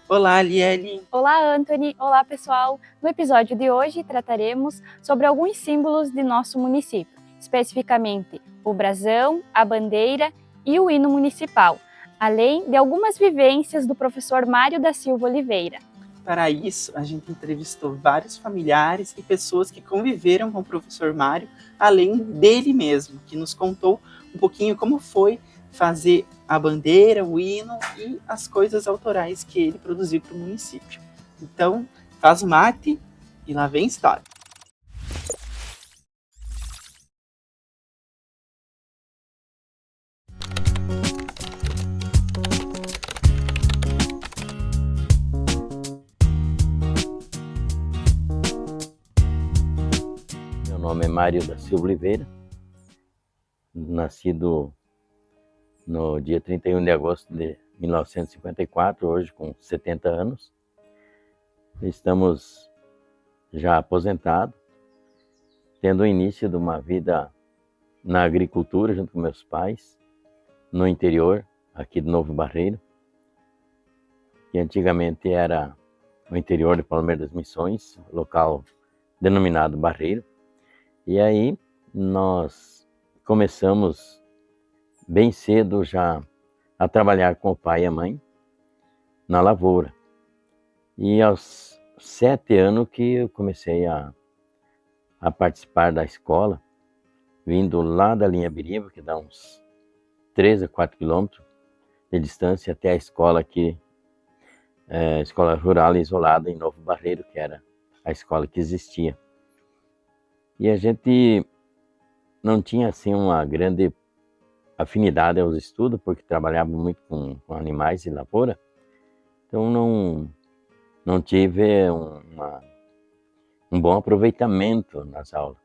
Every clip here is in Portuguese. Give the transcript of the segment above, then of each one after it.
Olá, Lieli. Olá, Anthony! Olá, pessoal! No episódio de hoje trataremos sobre alguns símbolos de nosso município, especificamente o brasão, a bandeira e o hino municipal, além de algumas vivências do professor Mário da Silva Oliveira. Para isso, a gente entrevistou vários familiares e pessoas que conviveram com o professor Mário, além dele mesmo, que nos contou um pouquinho como foi fazer a bandeira, o hino e as coisas autorais que ele produziu para o município. Então, faz o mate e lá vem história. Meu nome é Mário da Silva Oliveira, nascido no dia 31 de agosto de 1954, hoje com 70 anos. Estamos já aposentados, tendo o início de uma vida na agricultura junto com meus pais, no interior, aqui de Novo Barreiro, que antigamente era o interior de Palmeiras das Missões, local denominado Barreiro. E aí nós começamos bem cedo já a trabalhar com o pai e a mãe na lavoura. E aos 7 anos que eu comecei a participar da escola, vindo lá da linha Biriba, que dá uns 3 a 4 quilômetros de distância até a escola aqui, escola rural isolada em Novo Barreiro, que era a escola que existia. E a gente não tinha assim uma grande afinidade aos estudos, porque trabalhava muito com animais e lavoura, então não tive um bom aproveitamento nas aulas.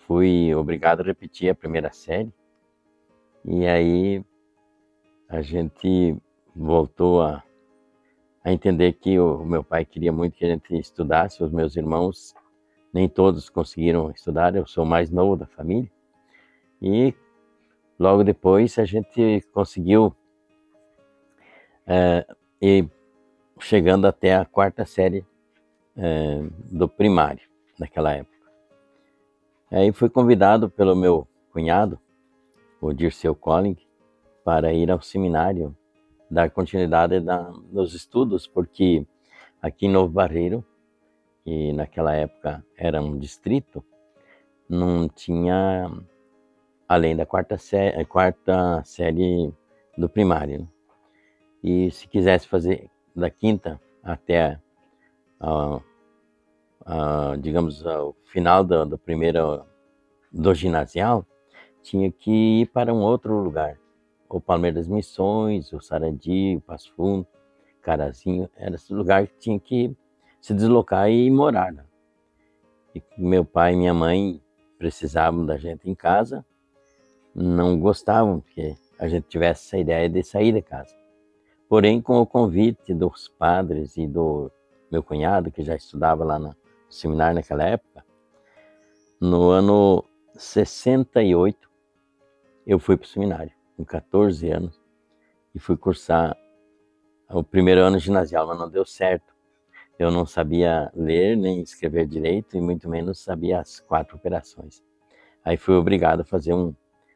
Fui obrigado a repetir a primeira série, e aí a gente voltou a entender que o meu pai queria muito que a gente estudasse. Os meus irmãos, nem todos conseguiram estudar, eu sou o mais novo da família, e logo depois a gente conseguiu ir chegando até a 4ª série do primário, naquela época. Aí fui convidado pelo meu cunhado, o Dirceu Colling, para ir ao seminário, dar continuidade nos estudos, porque aqui em Novo Barreiro, que naquela época era um distrito, não tinha, além da 4ª série do primário, né? E se quisesse fazer da 5ª até digamos, ao final do primeiro, do ginasial, tinha que ir para um outro lugar. O Palmeiras das Missões, o Sarandi, o Passo Fundo, Carazinho, era esse lugar que tinha que se deslocar e morar, né? E meu pai e minha mãe precisavam da gente em casa, não gostavam que a gente tivesse essa ideia de sair de casa. Porém, com o convite dos padres e do meu cunhado, que já estudava lá no seminário naquela época, no ano 68, eu fui para o seminário, com 14 anos, e fui cursar o primeiro ano ginasial, mas não deu certo. Eu não sabia ler nem escrever direito, e muito menos sabia as 4 operações. Aí fui obrigado a fazer uma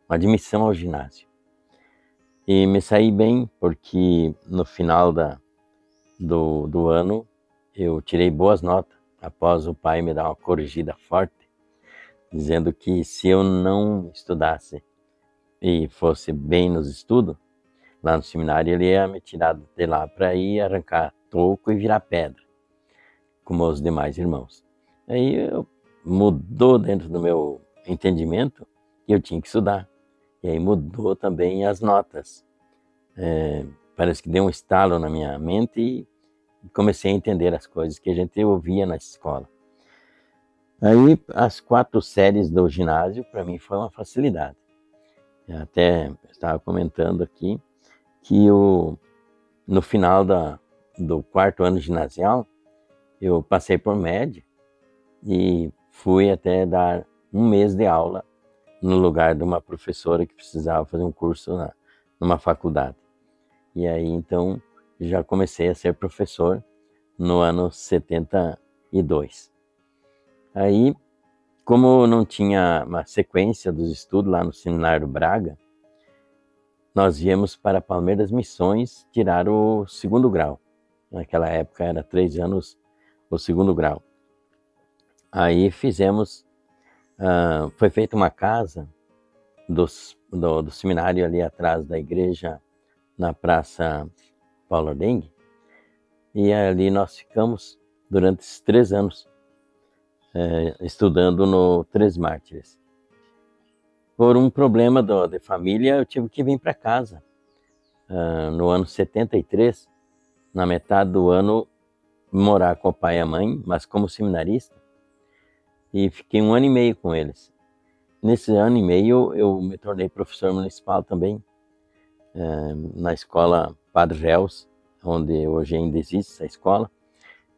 admissão ao ginásio. E me saí bem, porque no final do ano eu tirei boas notas, após o pai me dar uma corrigida forte, dizendo que se eu não estudasse e fosse bem nos estudos, lá no seminário, ele ia me tirar de lá para ir arrancar toco e virar pedra, como os demais irmãos. Aí mudou dentro do meu entendimento que eu tinha que estudar. E aí mudou também as notas. Parece que deu um estalo na minha mente e comecei a entender as coisas que a gente ouvia na escola. Aí as 4 séries do ginásio, para mim, foi uma facilidade. Eu até estava comentando aqui que no final do 4º ano ginasial, eu passei por média e fui até dar um mês de aula no lugar de uma professora que precisava fazer um curso numa faculdade. E aí, então, já comecei a ser professor no ano 72. Aí, como não tinha uma sequência dos estudos lá no Seminário Braga, nós viemos para Palmeiras Missões tirar o segundo grau. Naquela época era 3 anos o segundo grau. Aí foi feita uma casa do seminário ali atrás da igreja, na Praça Paulo Ardengue, e ali nós ficamos durante esses 3 anos estudando no Três Mártires. Por um problema de família, eu tive que vir para casa. No ano 73, na metade do ano, morar com o pai e a mãe, mas como seminarista, e fiquei 1 ano e meio com eles. Nesse ano e meio, eu me tornei professor municipal também, na escola Padre Réus, onde hoje ainda existe essa escola.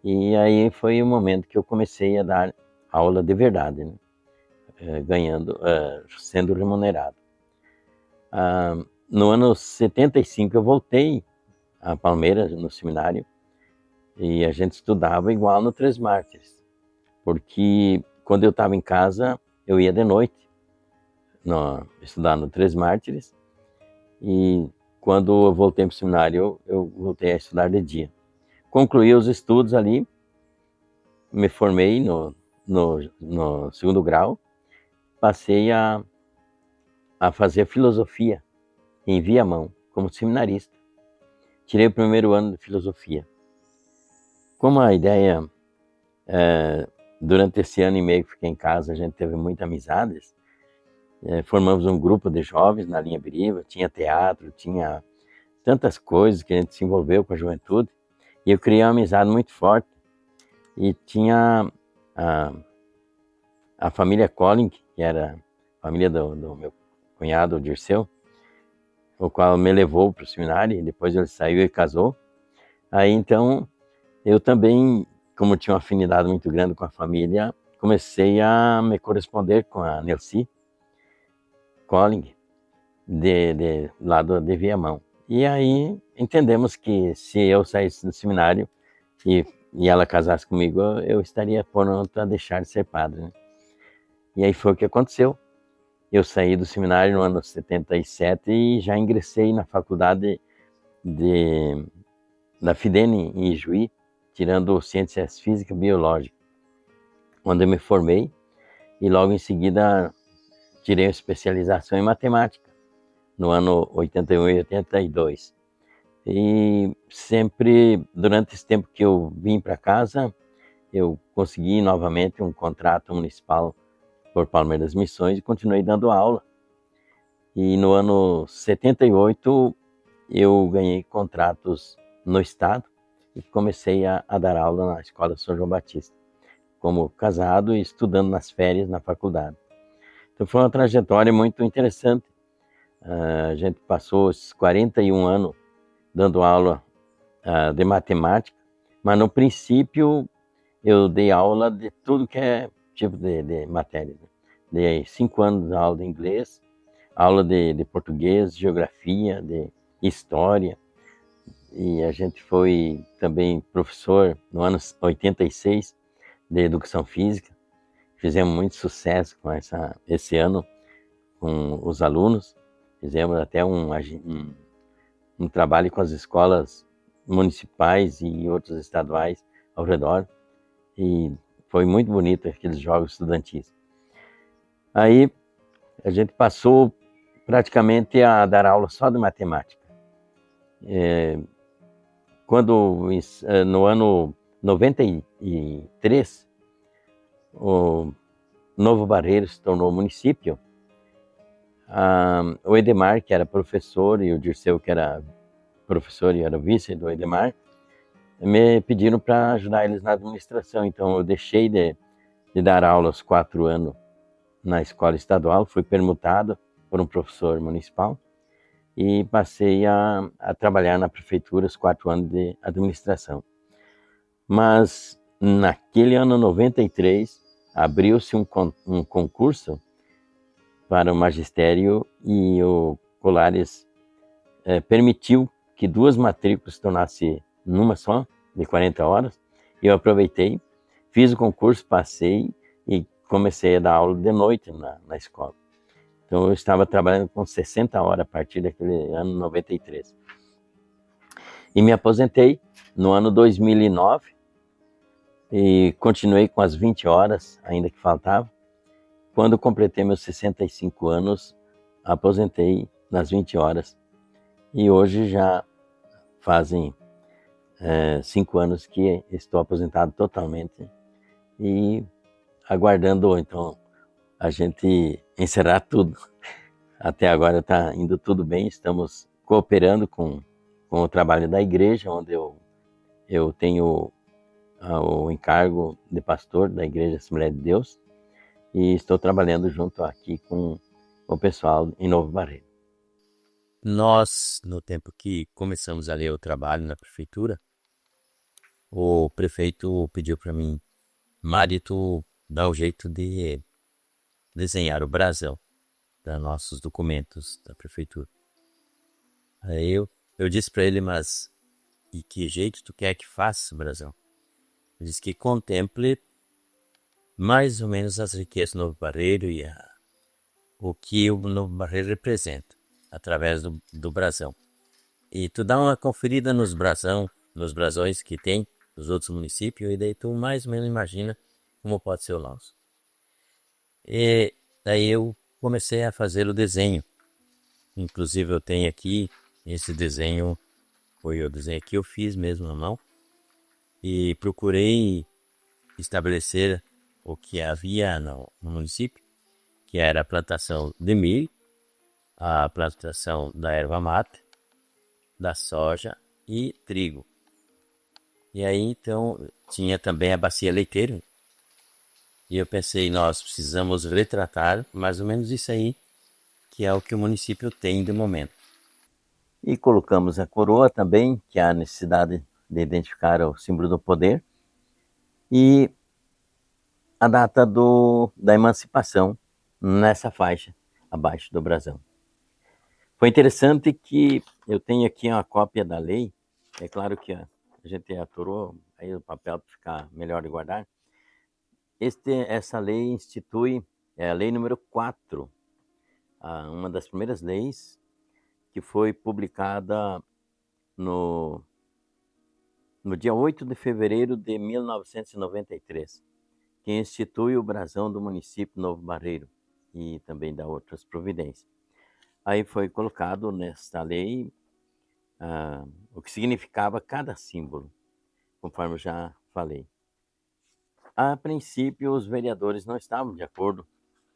E aí foi o momento que eu comecei a dar aula de verdade, né? Sendo remunerado. No ano 75 eu voltei a Palmeiras, no seminário, e a gente estudava igual no Três Mártires, porque quando eu estava em casa, eu ia de noite estudar no Três Mártires, e quando eu voltei para o seminário, eu voltei a estudar de dia. Concluí os estudos ali, me formei no segundo grau, passei a fazer filosofia em Viamão, como seminarista. Tirei o primeiro ano de filosofia. Como a ideia, durante esse ano e meio que fiquei em casa, a gente teve muitas amizades, formamos um grupo de jovens na linha Biriva, tinha teatro, tinha tantas coisas que a gente se envolveu com a juventude, e eu criei uma amizade muito forte. E tinha a família Colling, que era a família do meu cunhado, o Dirceu, o qual me levou para o seminário, e depois ele saiu e casou. Aí então, eu também, como tinha uma afinidade muito grande com a família, comecei a me corresponder com a Nelci Colling, lá de Viamão. E aí entendemos que se eu saísse do seminário e ela casasse comigo, eu estaria pronto a deixar de ser padre, né? E aí foi o que aconteceu. Eu saí do seminário no ano 77 e já ingressei na faculdade da Fidene, em Ijuí, tirando Ciências Físicas e Biológicas, onde eu me formei, e logo em seguida tirei a especialização em Matemática, no ano 81 e 82. E sempre, durante esse tempo que eu vim para casa, eu consegui novamente um contrato municipal por Palmeiras Missões e continuei dando aula. E no ano 78, eu ganhei contratos no estado e comecei a dar aula na Escola São João Batista, como casado e estudando nas férias na faculdade. Então foi uma trajetória muito interessante. A gente passou esses 41 anos dando aula de matemática, mas no princípio eu dei aula de tudo que é tipo de matéria. Dei 5 anos de aula de inglês, aula de português, geografia, de história, e a gente foi também professor no ano 86 de educação física. Fizemos muito sucesso com esse ano com os alunos, fizemos até um trabalho com as escolas municipais e outras estaduais ao redor, e foi muito bonito aqueles jogos estudantis. Aí a gente passou praticamente a dar aula só de matemática. Quando no ano 93 o Novo Barreiro se tornou município, o Edemar, que era professor, e o Dirceu, que era professor e era vice do Edemar, me pediram para ajudar eles na administração. Então eu deixei de dar aula aos 4 anos na escola estadual, fui permutado por um professor municipal e passei a trabalhar na prefeitura os 4 anos de administração. Mas naquele ano 93 abriu-se um concurso para o magistério, e o Colares permitiu que 2 matrículas tornasse numa só, de 40 horas. E eu aproveitei, fiz o concurso, passei e comecei a dar aula de noite na escola. Então eu estava trabalhando com 60 horas a partir daquele ano 93. E me aposentei no ano 2009 e continuei com as 20 horas, ainda que faltava. Quando completei meus 65 anos, aposentei nas 20 horas. E hoje já fazem 5 anos que estou aposentado totalmente e aguardando, então, a gente encerrar tudo. Até agora está indo tudo bem, estamos cooperando com o trabalho da igreja, onde eu tenho o encargo de pastor da Igreja Assembleia de Deus e estou trabalhando junto aqui com o pessoal em Novo Barreiro. Nós, no tempo que começamos ali o trabalho na prefeitura, o prefeito pediu para mim, Mário, tu dá o jeito de desenhar o brasão dos nossos documentos da prefeitura. Aí eu disse para ele, mas e que jeito tu quer que faça o brasão? Ele disse que contemple mais ou menos as riquezas do Novo Barreiro e o que o Novo Barreiro representa, através do brasão. E tu dá uma conferida nos brasões que tem dos outros municípios, e daí tu mais ou menos imagina como pode ser o nosso. E daí eu comecei a fazer o desenho. Inclusive eu tenho aqui, esse desenho, foi o desenho que eu fiz mesmo na mão. E procurei estabelecer o que havia no município, que era a plantação de milho, a plantação da erva mate, da soja e trigo. E aí então tinha também a bacia leiteira. E eu pensei, nós precisamos retratar mais ou menos isso aí, que é o que o município tem de momento. E colocamos a coroa também, que é a necessidade de identificar o símbolo do poder, e a data da emancipação nessa faixa, abaixo do brasão. Foi interessante que eu tenho aqui uma cópia da lei, é claro que a gente aturou aí o papel para ficar melhor de guardar. Essa lei institui, é a lei número 4, uma das primeiras leis que foi publicada no dia 8 de fevereiro de 1993, que institui o brasão do município Novo Barreiro e também dá outras providências. Aí foi colocado nesta lei o que significava cada símbolo, conforme eu já falei. A princípio, os vereadores não estavam de acordo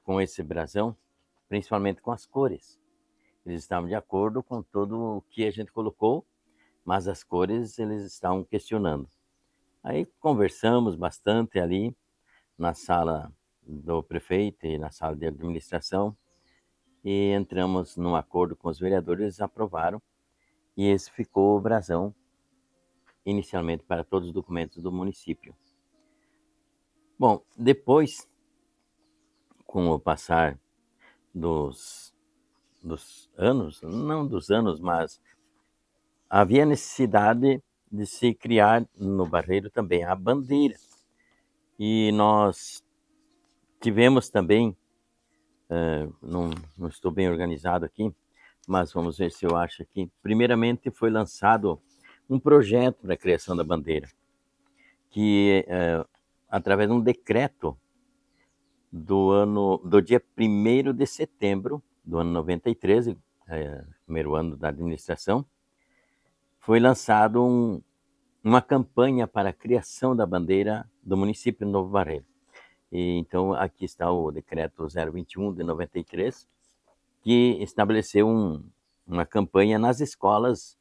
com esse brasão, principalmente com as cores. Eles estavam de acordo com tudo o que a gente colocou, mas as cores eles estavam questionando. Aí conversamos bastante ali na sala do prefeito e na sala de administração e entramos num acordo com os vereadores, eles aprovaram e esse ficou o brasão inicialmente para todos os documentos do município. Bom, depois, com o passar dos anos, não dos anos, mas havia necessidade de se criar no Barreiro também a bandeira. E nós tivemos também, não estou bem organizado aqui, mas vamos ver se eu acho aqui. Primeiramente foi lançado um projeto para a criação da bandeira, que através de um decreto do dia 1º de setembro do ano 93, primeiro ano da administração, foi lançado uma campanha para a criação da bandeira do município de Novo Barreiro. E, então, aqui está o decreto 021 de 93, que estabeleceu uma campanha nas escolas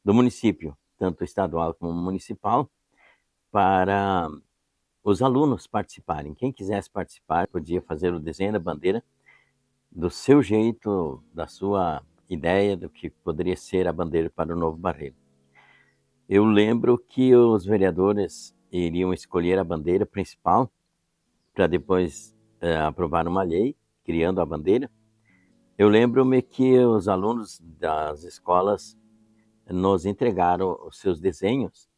do município, tanto estadual como municipal, para os alunos participarem. Quem quisesse participar podia fazer o desenho da bandeira do seu jeito, da sua ideia do que poderia ser a bandeira para o Novo Barreiro. Eu lembro que os vereadores iriam escolher a bandeira principal para depois aprovar uma lei criando a bandeira. Eu lembro-me que os alunos das escolas nos entregaram os seus desenhos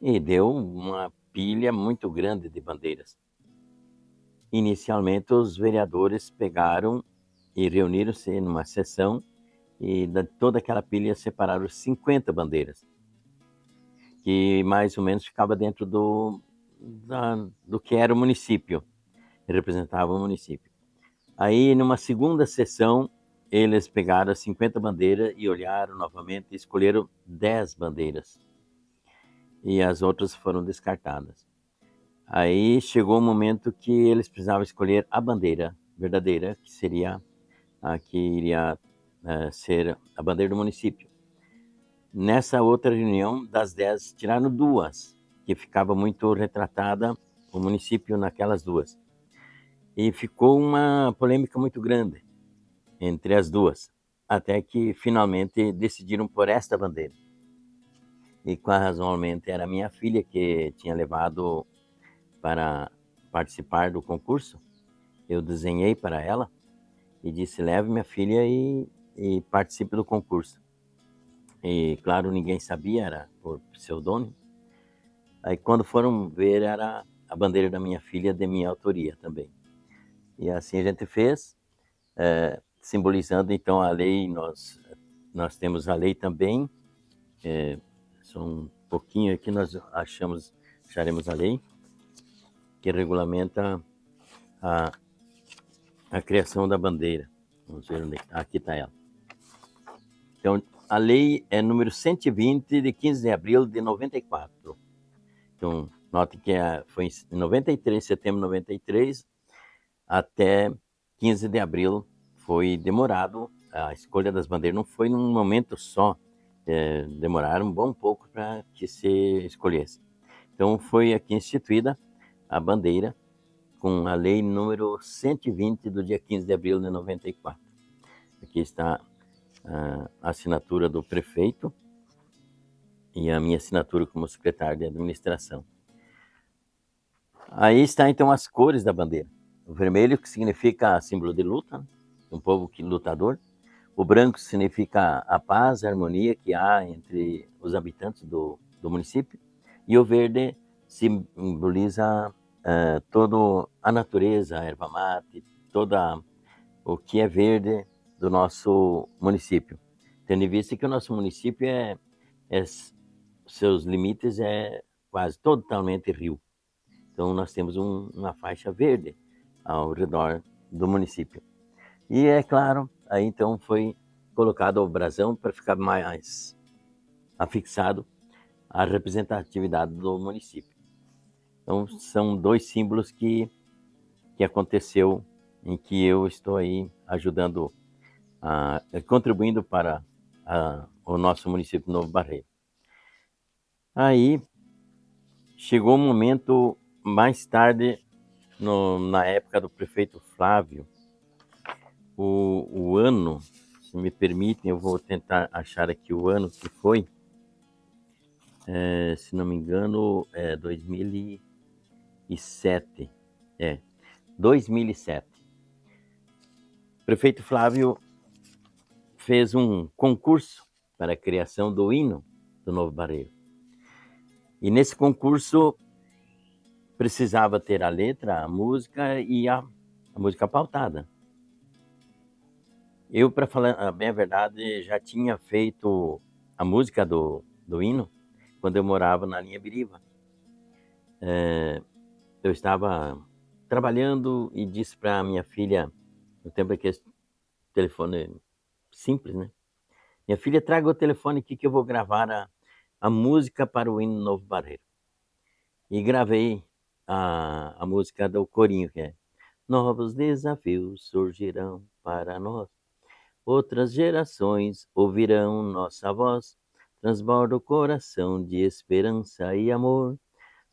e deu uma pilha muito grande de bandeiras. Inicialmente, os vereadores pegaram e reuniram-se numa sessão e de toda aquela pilha separaram 50 bandeiras, que mais ou menos ficava dentro do que era o município, representava o município. Aí, numa segunda sessão, eles pegaram as 50 bandeiras e olharam novamente e escolheram 10 bandeiras. E as outras foram descartadas. Aí chegou o momento que eles precisavam escolher a bandeira verdadeira, que seria a que iria ser a bandeira do município. Nessa outra reunião, das 10, tiraram 2, que ficava muito retratada o município naquelas 2. E ficou uma polêmica muito grande entre as 2, até que finalmente decidiram por esta bandeira. E casualmente era minha filha que tinha levado para participar do concurso. Eu desenhei para ela e disse: leve minha filha e participe do concurso. E claro, ninguém sabia, era por pseudônimo. Aí quando foram ver, era a bandeira da minha filha, de minha autoria também. E assim a gente fez, simbolizando então a lei. Nós temos a lei também, só um pouquinho aqui nós acharemos a lei, que regulamenta a criação da bandeira. Vamos ver onde está. Aqui está ela. Então, a lei é número 120, de 15 de abril de 94. Então, note que foi em 93, setembro de 93, até 15 de abril foi demorado. A escolha das bandeiras não foi num momento só, demoraram um bom pouco para que se escolhesse. Então, foi aqui instituída a bandeira com a lei número 120 do dia 15 de abril de 94. Aqui está a assinatura do prefeito e a minha assinatura como secretário de administração. Aí está então as cores da bandeira. O vermelho, que significa símbolo de luta, um povo lutador. O branco significa a paz, a harmonia que há entre os habitantes do município. E o verde simboliza toda a natureza, a erva mate, toda o que é verde do nosso município. Tendo em vista que o nosso município seus limites é quase totalmente rio. Então nós temos uma faixa verde ao redor do município. E é claro, aí então foi colocado o brasão para ficar mais afixado a representatividade do município. Então são 2 símbolos que aconteceu, em que eu estou aí ajudando, contribuindo para o nosso município Novo Barreiro. Aí chegou um momento mais tarde, na época do prefeito Flávio, o ano, se me permitem, eu vou tentar achar aqui o ano que foi, se não me engano, 2007. 2007. O prefeito Flávio fez um concurso para a criação do hino do Novo Barreiro. E nesse concurso precisava ter a letra, a música e a música pautada. Eu, para falar bem a verdade, já tinha feito a música do hino quando eu morava na linha Biriva. Eu estava trabalhando e disse para minha filha, no tempo que esse telefone simples, né? Minha filha, traga o telefone aqui que eu vou gravar a música para o hino Novo Barreiro. E gravei a música do corinho, que é: novos desafios surgirão para nós, outras gerações ouvirão nossa voz, transborda o coração de esperança e amor.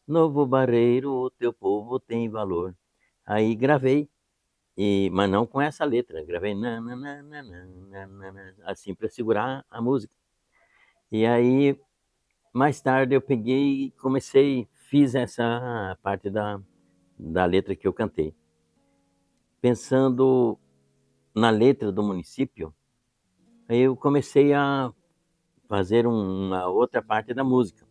Novo Barreiro, o teu povo tem valor. Aí gravei, mas não com essa letra, gravei assim para segurar a música. E aí, mais tarde eu peguei e fiz essa parte da letra que eu cantei. Pensando na letra do município, aí eu comecei a fazer uma outra parte da música.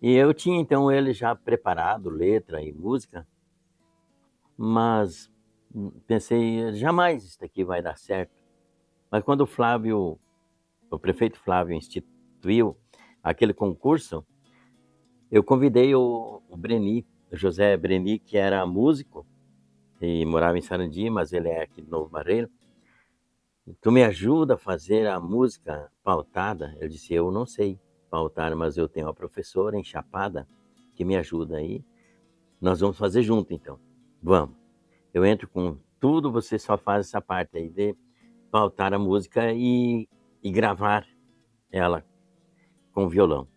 E eu tinha então ele já preparado, letra e música, mas pensei, jamais isso aqui vai dar certo. Mas quando o prefeito Flávio instituiu aquele concurso, eu convidei o Breni, o José Breni, que era músico e morava em Sarandi, mas ele é aqui de Novo Barreiro. Tu me ajuda a fazer a música pautada? Ele disse, eu não sei pautar, mas eu tenho uma professora em Chapada que me ajuda aí. Nós vamos fazer junto, então. Vamos. Eu entro com tudo, você só faz essa parte aí de pautar a música e gravar ela com violão.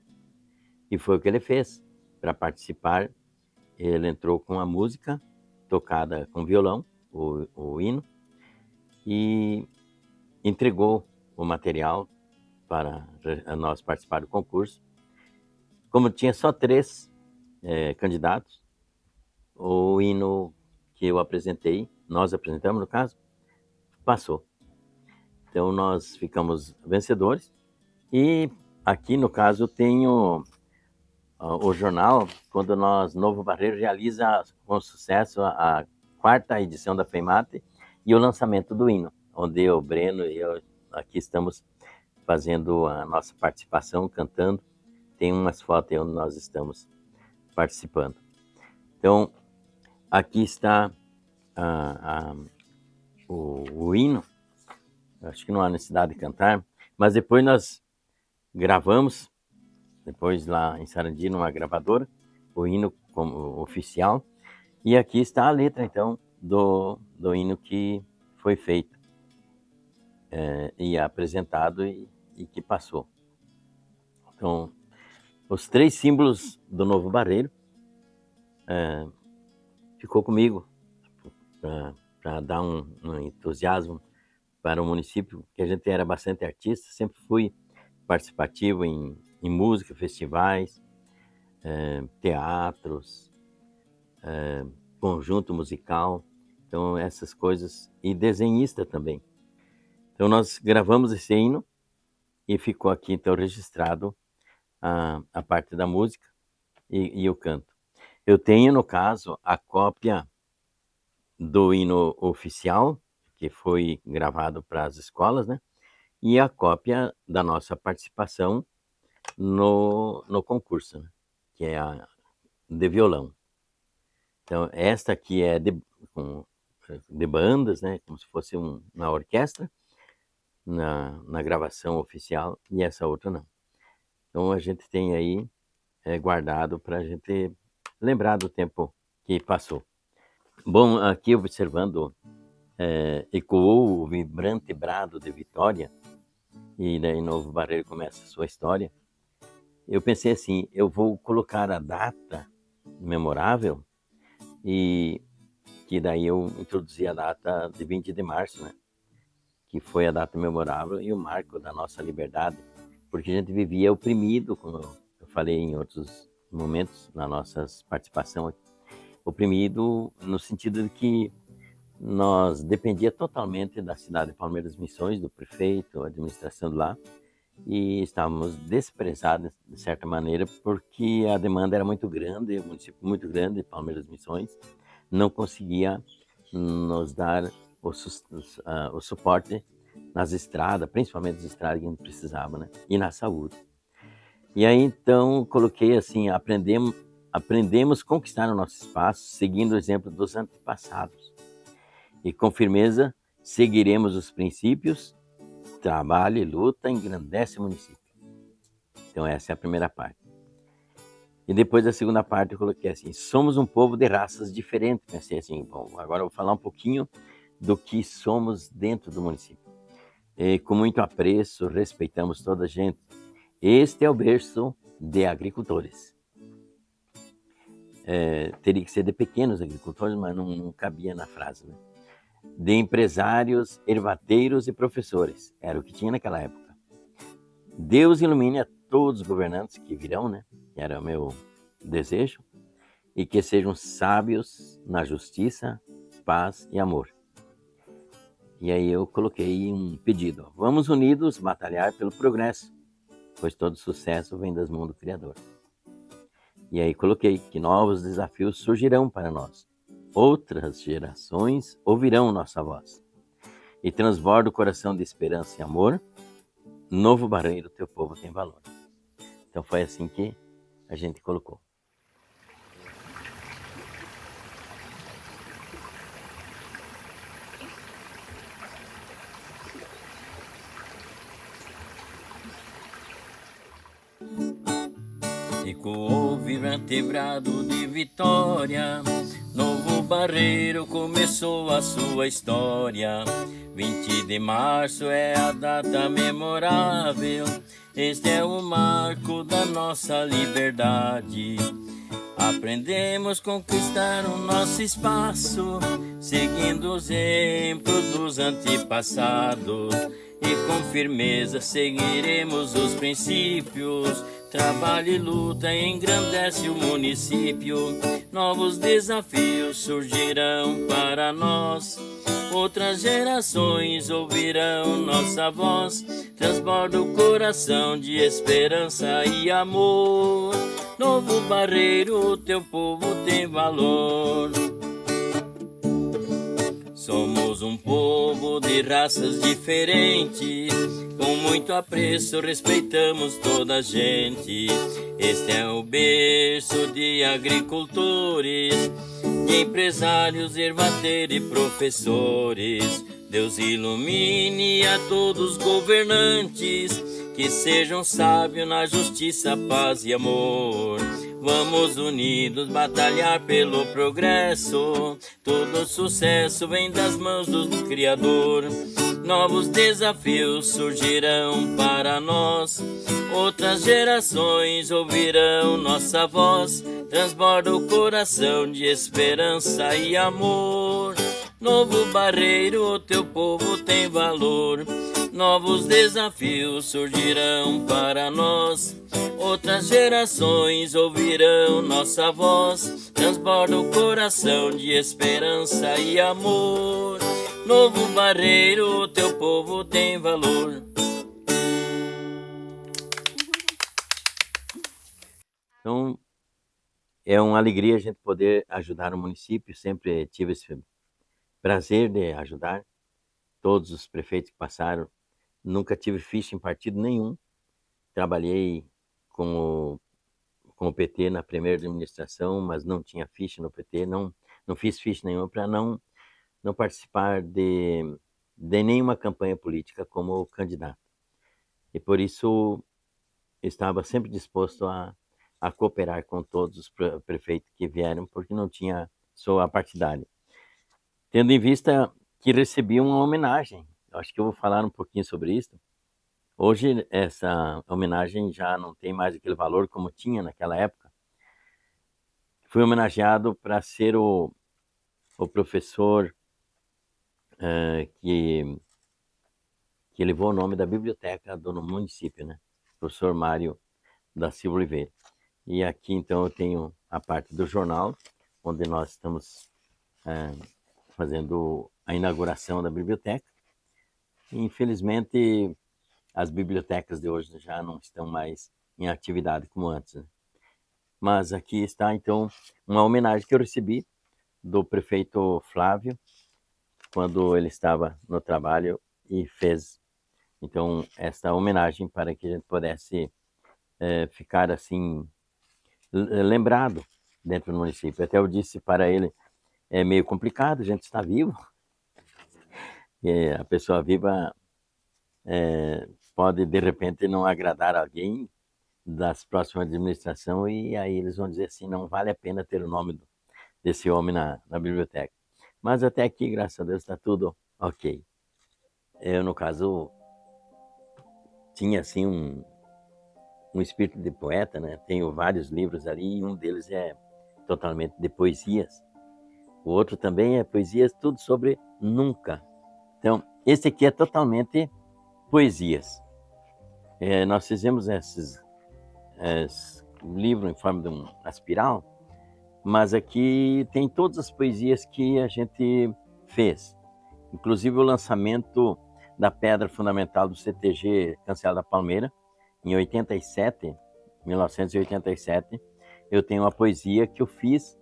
E foi o que ele fez. Para participar, ele entrou com a música tocada com violão, o hino, e entregou o material para nós participar do concurso. Como tinha só 3 candidatos, o hino que eu apresentei, nós apresentamos no caso, passou. Então nós ficamos vencedores. E aqui no caso tenho o jornal, quando nós, Novo Barreiro, realiza com sucesso a 4ª edição da FEIMATE e o lançamento do hino, onde o Breno e eu aqui estamos fazendo a nossa participação, cantando. Tem umas fotos onde nós estamos participando. Então, aqui está o hino. Acho que não há necessidade de cantar, mas depois nós gravamos, depois lá em Sarandi, numa gravadora, o hino como oficial. E aqui está a letra, então, do hino que foi feito e apresentado e que passou. Então, os 3 símbolos do Novo Barreiro ficou comigo para dar um entusiasmo para o município, que a gente era bastante artista, sempre fui participativo em música, festivais, teatros, conjunto musical, então essas coisas, e desenhista também. Então nós gravamos esse hino e ficou aqui então registrado a parte da música e o canto. Eu tenho, no caso, a cópia do hino oficial, que foi gravado para as escolas, né? E a cópia da nossa participação no concurso, né? Que é a de violão. Então, esta aqui é de bandas, né? Como se fosse uma orquestra na gravação oficial, e essa outra não. Então, a gente tem aí guardado para a gente lembrar do tempo que passou. Bom, aqui observando, ecoou o vibrante brado de vitória, e daí Novo Barreiro começa a sua história. Eu pensei assim, eu vou colocar a data memorável, e que daí eu introduzi a data de 20 de março, né? Que foi a data memorável e o marco da nossa liberdade, porque a gente vivia oprimido, como eu falei em outros momentos na nossa participação aqui, oprimido no sentido de que nós dependia totalmente da cidade de Palmeiras Missões, do prefeito, a administração de lá, e estávamos desprezados de certa maneira porque a demanda era muito grande, o município muito grande, Palmeiras Missões, não conseguia nos dar o suporte nas estradas, principalmente as estradas que a gente precisava, né? E na saúde. E aí então coloquei assim, aprendemos a conquistar o nosso espaço, seguindo o exemplo dos antepassados. E com firmeza seguiremos os princípios, trabalho e luta engrandece o município. Então essa é a primeira parte. E depois a segunda parte eu coloquei assim, somos um povo de raças diferentes. Pensei assim, bom, agora eu vou falar um pouquinho do que somos dentro do município. E, com muito apreço, respeitamos toda a gente. Este é o berço de agricultores. Teria que ser de pequenos agricultores, mas não cabia na frase, né? De empresários, ervateiros e professores. Era o que tinha naquela época. Deus ilumine a todos os governantes que virão, né? Era o meu desejo. E que sejam sábios na justiça, paz e amor. E aí eu coloquei um pedido: ó, vamos unidos batalhar pelo progresso, pois todo sucesso vem das mãos do Criador. E aí coloquei que novos desafios surgirão para nós. Outras gerações ouvirão nossa voz. E transborda o coração de esperança e amor. Novo Barreiro, teu povo tem valor. Então foi assim que a gente colocou. Ecoou vertebrado de vitória, Novo Barreiro começou a sua história. 20 de março é a data memorável, este é o marco da nossa liberdade. Aprendemos a conquistar o nosso espaço, seguindo os exemplos dos antepassados. E com firmeza seguiremos os princípios. Trabalho e luta engrandece o município. Novos desafios surgirão para nós. Outras gerações ouvirão nossa voz. Transborda o coração de esperança e amor. Novo Barreiro, teu povo tem valor. Somos um povo de raças diferentes, com muito apreço respeitamos toda a gente. Este é o berço de agricultores, de empresários, ervateiros e professores. Deus ilumine a todos os governantes, que sejam sábios na justiça, paz e amor. Vamos unidos batalhar pelo progresso, todo sucesso vem das mãos do Criador. Novos desafios surgirão para nós, outras gerações ouvirão nossa voz. Transborda o coração de esperança e amor. Novo Barreiro, teu povo tem valor. Novos desafios surgirão para nós, outras gerações ouvirão nossa voz. Transborda o coração de esperança e amor. Novo Barreiro, teu povo tem valor. Então, é uma alegria a gente poder ajudar o município. Sempre tive esse prazer de ajudar todos os prefeitos que passaram. Nunca tive ficha em partido nenhum. Trabalhei com o PT na primeira administração, mas não tinha ficha no PT. Não fiz ficha nenhuma para não participar de nenhuma campanha política como candidato. E por isso estava sempre disposto a cooperar com todos os prefeitos que vieram, porque não tinha sou apartidário. Tendo em vista que recebi uma homenagem, acho que eu vou falar um pouquinho sobre isso. Hoje essa homenagem já não tem mais aquele valor como tinha naquela época. Fui homenageado para ser o professor que levou o nome da biblioteca do município, né? Professor Mário da Silva Oliveira. E aqui então eu tenho a parte do jornal, onde nós estamos fazendo a inauguração da biblioteca. Infelizmente, as bibliotecas de hoje já não estão mais em atividade como antes, né? Mas aqui está, então, uma homenagem que eu recebi do prefeito Flávio, quando ele estava no trabalho e fez, então, esta homenagem para que a gente pudesse ficar, assim, lembrado dentro do município. Até eu disse para ele, é meio complicado, a gente está vivo. E a pessoa viva pode, de repente, não agradar alguém das próximas administrações e aí eles vão dizer assim, não vale a pena ter o nome desse homem na biblioteca. Mas até aqui, graças a Deus, está tudo ok. Eu, no caso, tinha assim um espírito de poeta, né? Tenho vários livros ali e um deles é totalmente de poesias. O outro também é poesias, tudo sobre nunca. Então, esse aqui é totalmente poesias. Nós fizemos esses livros em forma de uma espiral, mas aqui tem todas as poesias que a gente fez. inclusive o lançamento da pedra fundamental do CTG Cancela da Palmeira, em 1987, eu tenho uma poesia que eu fiz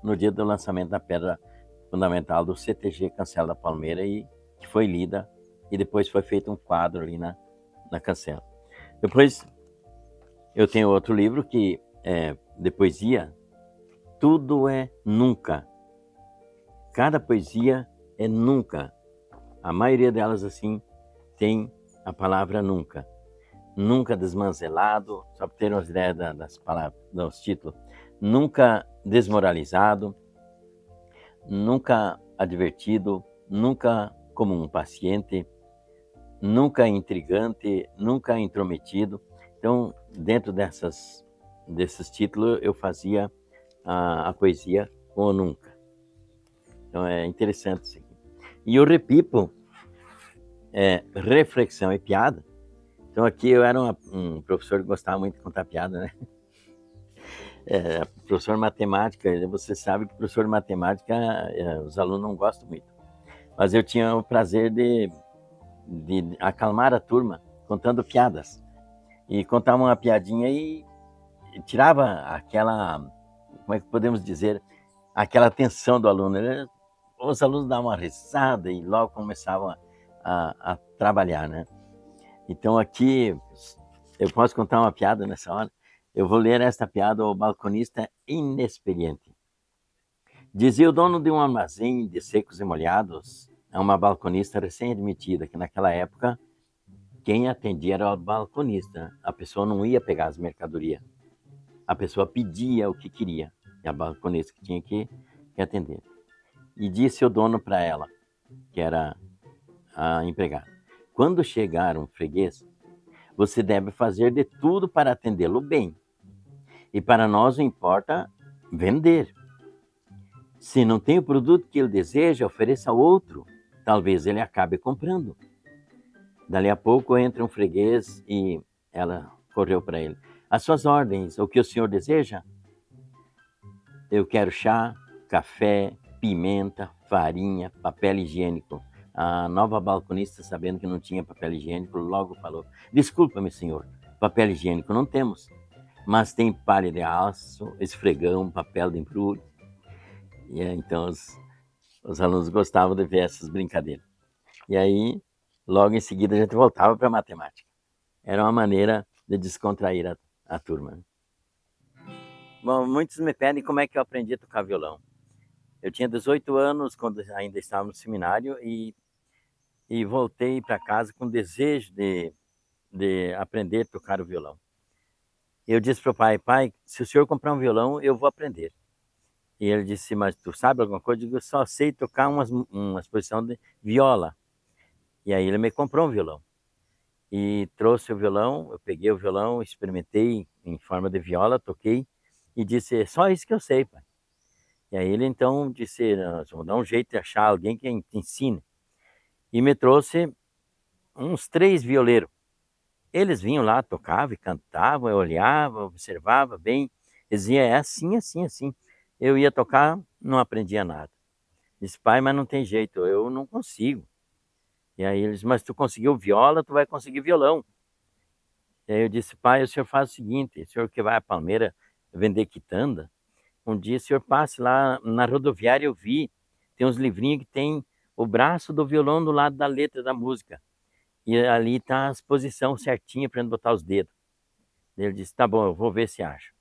no dia do lançamento da pedra fundamental do CTG Cancela da Palmeira e que foi lida, e depois foi feito um quadro ali na Cancela. Depois eu tenho outro livro que é de poesia, Tudo é Nunca. Cada poesia é nunca. A maioria delas, assim, tem a palavra nunca. Nunca desmanzelado, só para ter umas ideias das palavras, dos títulos. Nunca desmoralizado, nunca advertido, nunca como um paciente, nunca intrigante, nunca intrometido. Então, dentro desses títulos, eu fazia a poesia com o nunca. Então, é interessante isso aqui. E o repipo é reflexão e piada. Então, aqui eu era um professor que gostava muito de contar piada, né? Professor de matemática, você sabe que professor de matemática, os alunos não gostam muito. Mas eu tinha o prazer de acalmar a turma contando piadas. E contava uma piadinha e tirava aquela, como é que podemos dizer, aquela tensão do aluno. Os alunos davam uma risada e logo começavam a trabalhar, né? Então aqui, eu posso contar uma piada nessa hora? Eu vou ler esta piada, O Balconista Inexperiente. Dizia o dono de um armazém de secos e molhados a uma balconista recém-admitida, que naquela época quem atendia era o balconista. A pessoa não ia pegar as mercadorias. A pessoa pedia o que queria. E a balconista que tinha que atender. E disse o dono para ela, que era a empregada: quando chegar um freguês, você deve fazer de tudo para atendê-lo bem. E para nós não importa vender. Se não tem o produto que ele deseja, ofereça outro. Talvez ele acabe comprando. Dali a pouco entra um freguês e ela correu para ele: as suas ordens, o que o senhor deseja? Eu quero chá, café, pimenta, farinha, papel higiênico. A nova balconista, sabendo que não tinha papel higiênico, logo falou: desculpa-me, senhor, papel higiênico não temos, mas tem palha de aço, esfregão, papel de embrulho. E então os alunos gostavam de ver essas brincadeiras. E aí, logo em seguida, a gente voltava para a matemática. Era uma maneira de descontrair a turma. Bom, muitos me pedem como é que eu aprendi a tocar violão. Eu tinha 18 anos quando ainda estava no seminário e voltei para casa com desejo de aprender a tocar o violão. Eu disse para o pai: pai, se o senhor comprar um violão, eu vou aprender. E ele disse: mas tu sabe alguma coisa? Eu digo: eu só sei tocar uma posição de viola. E aí ele me comprou um violão. E trouxe o violão, eu peguei o violão, experimentei em forma de viola, toquei e disse: é só isso que eu sei, pai. E aí ele então disse: vou dar um jeito de achar alguém que te ensine. E me trouxe uns 3 violeiros. Eles vinham lá, tocavam e cantavam, eu olhava, observava bem. Eles diziam: é assim, assim, assim. Eu ia tocar, não aprendia nada. Disse: pai, mas não tem jeito, eu não consigo. E aí eles: mas tu conseguiu viola, tu vai conseguir violão. E aí eu disse: pai, o senhor faz o seguinte, o senhor que vai a Palmeira vender quitanda, um dia o senhor passe lá na rodoviária, eu vi, tem uns livrinhos que tem o braço do violão do lado da letra da música. E ali está a posição certinha para botar os dedos. Ele disse: tá bom, eu vou ver se acho.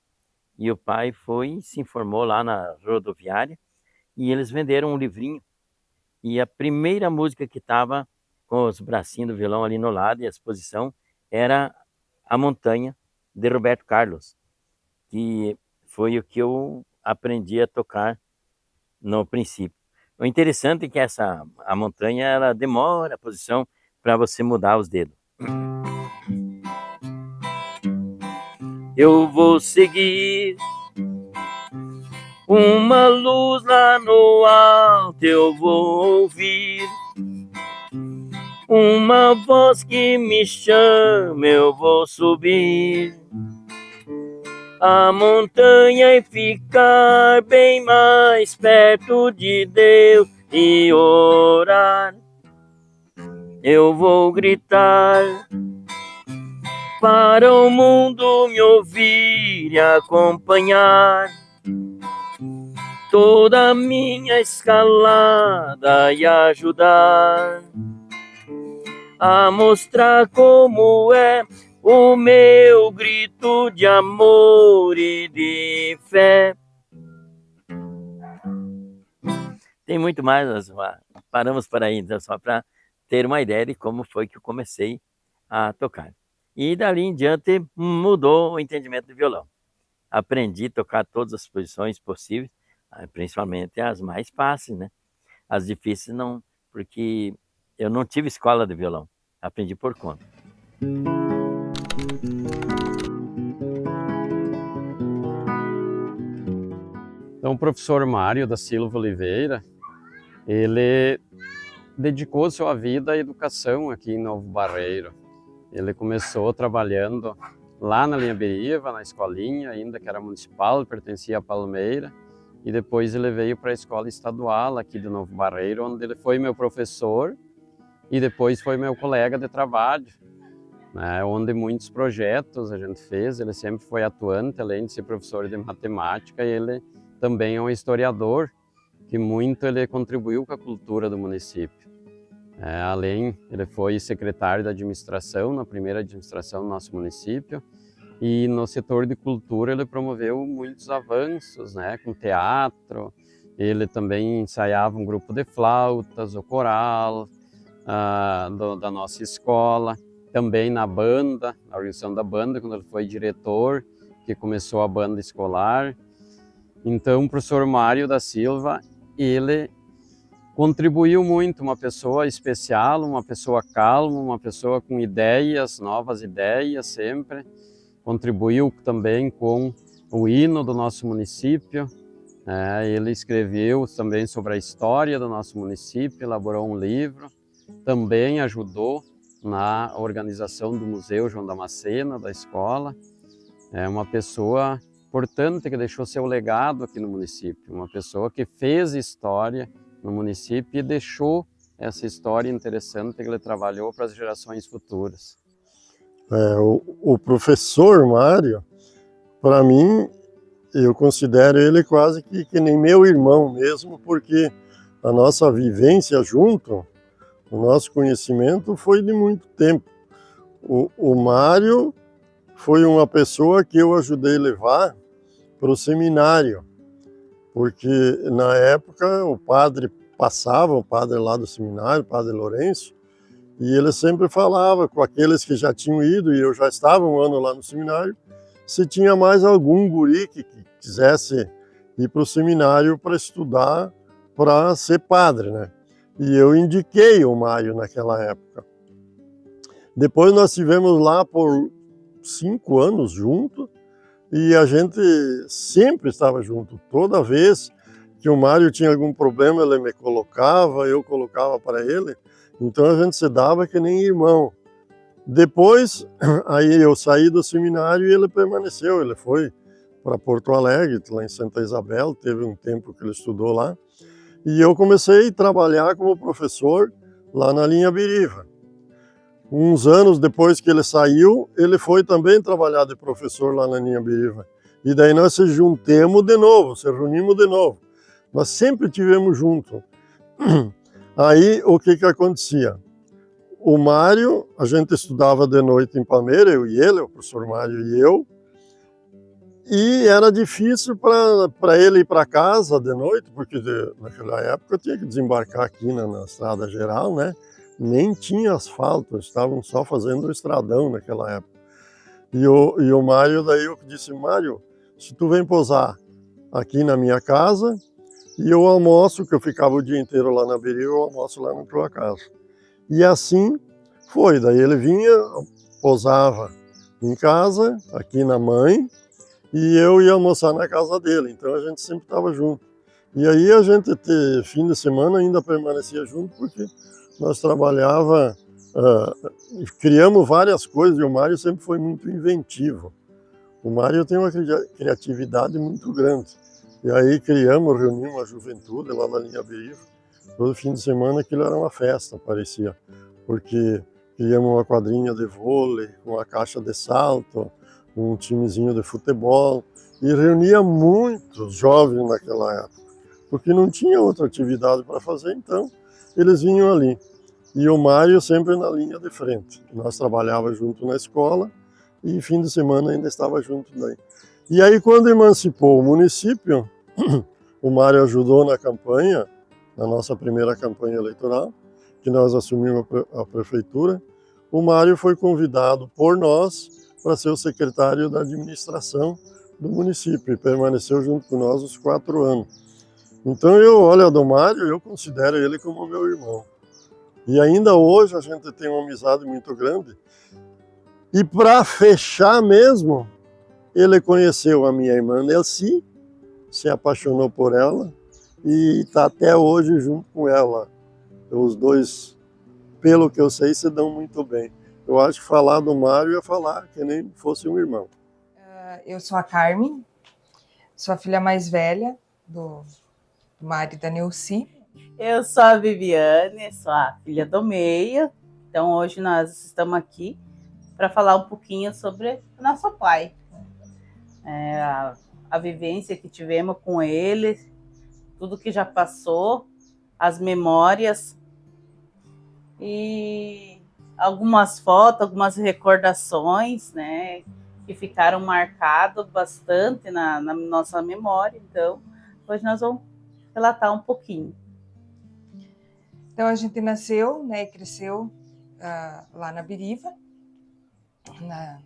E o pai foi, se informou lá na rodoviária e eles venderam um livrinho. E a primeira música que estava com os bracinhos do violão ali no lado e a exposição era A Montanha, de Roberto Carlos, que foi o que eu aprendi a tocar no princípio. O interessante é que a montanha, ela demora a posição para você mudar os dedos. Eu vou seguir uma luz lá no alto, eu vou ouvir uma voz que me chama, eu vou subir a montanha e ficar bem mais perto de Deus. e orar. Eu vou gritar para o mundo me ouvir e acompanhar toda a minha escalada e ajudar a mostrar como é o meu grito de amor e de fé. Tem muito mais, nós paramos por aí, então, só para ter uma ideia de como foi que eu comecei a tocar. E dali em diante mudou o entendimento do violão. Aprendi a tocar todas as posições possíveis, principalmente as mais fáceis, né? As difíceis não, porque eu não tive escola de violão, aprendi por conta. Então, o professor Mário da Silva Oliveira, ele dedicou sua vida à educação aqui em Novo Barreiro. Ele começou trabalhando lá na linha Beriva, na escolinha, ainda que era municipal, pertencia à Palmeira, e depois ele veio para a escola estadual aqui de Novo Barreiro, onde ele foi meu professor e depois foi meu colega de trabalho, né, onde muitos projetos a gente fez. Ele sempre foi atuante, além de ser professor de matemática, e ele também é um historiador, que muito ele contribuiu com a cultura do município. Além, ele foi secretário da administração, na primeira administração do nosso município, e no setor de cultura ele promoveu muitos avanços, né, com teatro. Ele também ensaiava um grupo de flautas, o coral da nossa escola, também na banda, na organização da banda, quando ele foi diretor, que começou a banda escolar. Então, o professor Mário da Silva, ele contribuiu muito, uma pessoa especial, uma pessoa calma, uma pessoa com ideias, novas ideias sempre. Contribuiu também com o hino do nosso município. Ele escreveu também sobre a história do nosso município, elaborou um livro. Também ajudou na organização do Museu João Damasceno, da escola. É uma pessoa importante que deixou seu legado aqui no município, uma pessoa que fez história no município e deixou essa história interessante que ele trabalhou para as gerações futuras. O professor Mário, para mim, eu considero ele quase que nem meu irmão mesmo, porque a nossa vivência junto, o nosso conhecimento foi de muito tempo. O Mário foi uma pessoa que eu ajudei a levar para o seminário, porque na época o padre lá do seminário, o padre Lourenço, e ele sempre falava com aqueles que já tinham ido, e eu já estava um ano lá no seminário, se tinha mais algum guri que quisesse ir para o seminário para estudar, para ser padre, né? E eu indiquei o Mário naquela época. Depois nós estivemos lá por 5 anos juntos, e a gente sempre estava junto. Toda vez que o Mário tinha algum problema, ele me colocava, eu colocava para ele. Então a gente se dava que nem irmão. Depois, aí eu saí do seminário e ele permaneceu. Ele foi para Porto Alegre, lá em Santa Isabel, teve um tempo que ele estudou lá. E eu comecei a trabalhar como professor lá na linha Beriva. Uns anos depois que ele saiu, ele foi também trabalhar de professor lá na linha Beriva. E daí nós se juntemos de novo, se reunimos de novo. Nós sempre tivemos junto. Aí, o que acontecia? O Mário, a gente estudava de noite em Palmeira, eu e ele, o professor Mário e eu, e era difícil para ele ir para casa de noite, porque naquela época eu tinha que desembarcar aqui na Estrada Geral, né? Nem tinha asfalto, estavam só fazendo o estradão naquela época. E o Mário, daí eu disse, Mário, se tu vem posar aqui na minha casa, e eu almoço, que eu ficava o dia inteiro lá na Beriva, eu almoço lá na tua casa. E assim foi, daí ele vinha, posava em casa, aqui na mãe, e eu ia almoçar na casa dele, então a gente sempre estava junto. E aí a gente, fim de semana, ainda permanecia junto, porque nós trabalhava, criamos várias coisas, e o Mário sempre foi muito inventivo. O Mário tem uma criatividade muito grande. E aí reunimos a juventude lá na linha Beriva, Todo fim de semana aquilo era uma festa, parecia, porque criamos uma quadrinha de vôlei, uma caixa de salto, um timezinho de futebol, e reunia muitos jovens naquela época, porque não tinha outra atividade para fazer, então eles vinham ali. E o Mário sempre na linha de frente. Nós trabalhávamos junto na escola e fim de semana ainda estava junto daí. E aí quando emancipou o município, o Mário ajudou na campanha, na nossa primeira campanha eleitoral, que nós assumimos a prefeitura. O Mário foi convidado por nós para ser o secretário da administração do município e permaneceu junto com nós os 4 anos. Então eu olho a do Mário, eu considero ele como meu irmão. E ainda hoje a gente tem uma amizade muito grande. E para fechar mesmo, ele conheceu a minha irmã Nelci, se apaixonou por ela e está até hoje junto com ela. Os dois, pelo que eu sei, se dão muito bem. Eu acho que falar do Mário é falar que nem fosse um irmão. Eu sou a Carmen, sou a filha mais velha do Mário e da Nelci. Eu sou a Viviane, sou a filha do meio. Então hoje nós estamos aqui para falar um pouquinho sobre o nosso pai. A vivência que tivemos com ele, tudo que já passou, as memórias e algumas fotos, algumas recordações, né, que ficaram marcadas bastante na nossa memória. Então hoje nós vamos relatar um pouquinho. Então a gente nasceu, né, e cresceu lá na Biriva,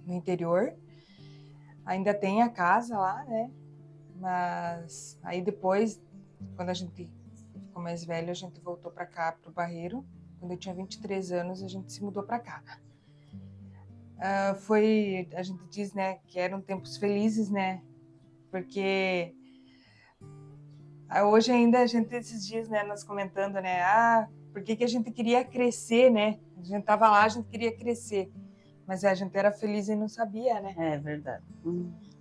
no interior. Ainda tem a casa lá, né? Mas aí depois, quando a gente ficou mais velho, a gente voltou para cá, para o Barreiro. Quando eu tinha 23 anos, a gente se mudou para cá. A gente diz, né, que eram tempos felizes, né? Porque hoje ainda a gente, esses dias, né, nós comentando, né, por que a gente queria crescer, né? A gente tava lá, a gente queria crescer. Mas a gente era feliz e não sabia, né? É verdade.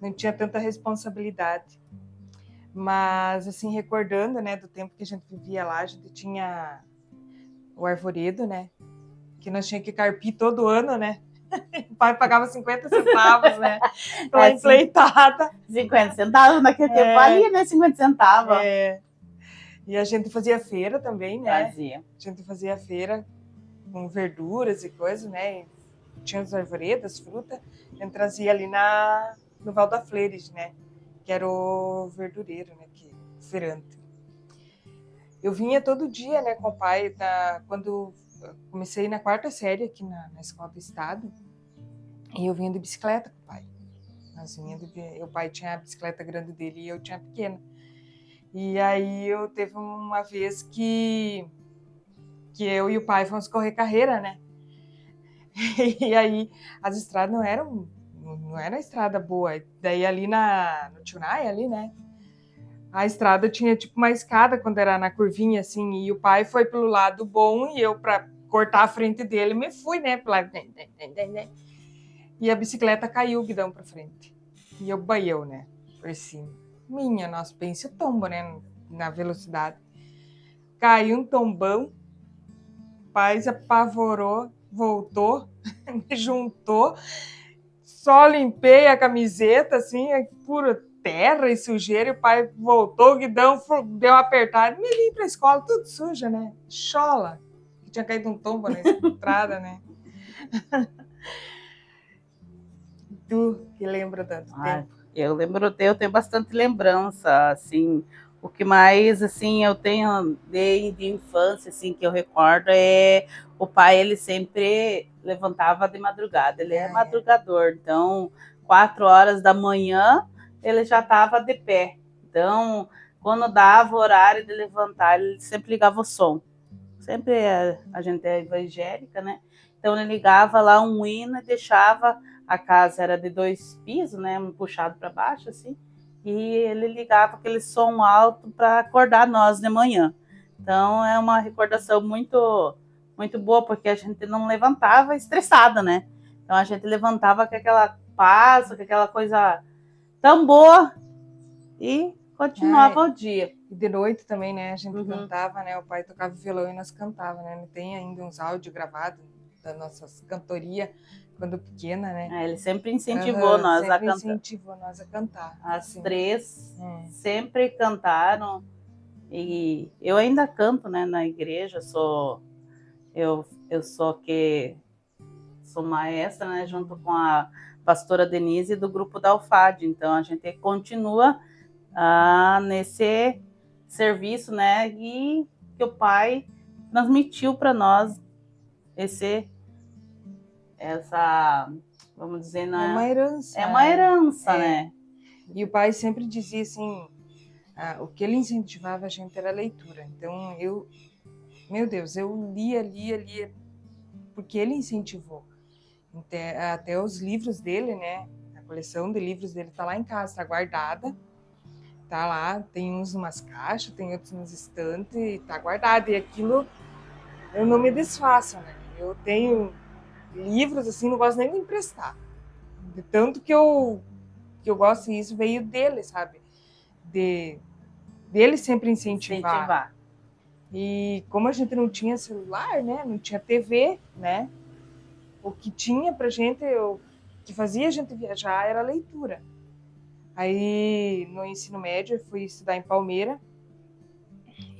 Não tinha tanta responsabilidade. Mas, assim, recordando, né, do tempo que a gente vivia lá, a gente tinha o arvoredo, né? Que nós tínhamos que carpir todo ano, né? O pai pagava 50 centavos, né? Pela empleitada. 50 centavos naquele tempo ali, né? 50 centavos. E a gente fazia feira também, né? Fazia. A gente fazia feira com verduras e coisas, né? E tinha os arvoredos, frutas. A gente trazia ali no Val da Flores, né? Que era o verdureiro, né? O feirante. Eu vinha todo dia, né, com o pai. Quando eu comecei na 4ª série aqui na Escola do Estado, e eu vinha de bicicleta com o pai. O pai tinha a bicicleta grande dele e eu tinha a pequena. E aí teve uma vez que eu e o pai fomos correr carreira, né? E aí as estradas não era estrada boa. Daí ali no Tunai, ali, né? A estrada tinha tipo uma escada quando era na curvinha, assim, e o pai foi pelo lado bom e eu, para cortar a frente dele, me fui, né? E a bicicleta caiu o guidão para frente. E eu baieu, né? Por cima. Minha nossa, pense o tombo, né? Na velocidade. Caiu um tombão. O pai se apavorou, voltou, me juntou. Só limpei a camiseta, assim, pura terra e sujeira. E o pai voltou, o guidão deu uma apertada. Me vim pra escola, tudo suja, né? Chola. Tinha caído um tombo na estrada, né? Tu que lembra tanto tempo? Eu tenho bastante lembrança, assim, o que mais, assim, eu tenho de infância, assim, que eu recordo é o pai, ele sempre levantava de madrugada, ele é madrugador, então 4 horas da manhã ele já estava de pé, então quando dava o horário de levantar, ele sempre ligava o som, sempre a gente é evangélica, né, então ele ligava lá um hino e deixava. A casa era de 2 pisos, né, um puxado para baixo, assim, e ele ligava aquele som alto para acordar nós de manhã. Então, é uma recordação muito, muito boa, porque a gente não levantava estressada, né? Então, a gente levantava com aquela paz, com aquela coisa tão boa e continuava o dia. E de noite também, né? A gente cantava, né? O pai tocava violão e nós cantava, né? Tem ainda uns áudios gravados das nossas cantorias quando pequena, né? Ele sempre incentivou nós a sempre cantar. incentivou nós a cantar. As assim. 3 sempre cantaram. E eu ainda canto, né, na igreja. Eu sou maestra, né, junto com a pastora Denise do grupo da Alfade. Então a gente continua nesse serviço, né, e que o pai transmitiu para nós essa, vamos dizer, né? É uma herança. É uma herança, né? E o pai sempre dizia assim, o que ele incentivava a gente era a leitura. Então meu Deus, eu lia, porque ele incentivou. Até os livros dele, né? A coleção de livros dele tá lá em casa, tá guardada. Tá lá, tem uns numas caixas, tem outros nos estantes, e tá guardado. E aquilo eu não me desfaço, né? Eu tenho livros assim, não gosto nem de emprestar. De tanto que eu gosto, e isso veio dele, sabe? Dele sempre incentivar. E como a gente não tinha celular, né? Não tinha TV, né? O que tinha pra gente, o que fazia a gente viajar era a leitura. Aí, no ensino médio, eu fui estudar em Palmeira.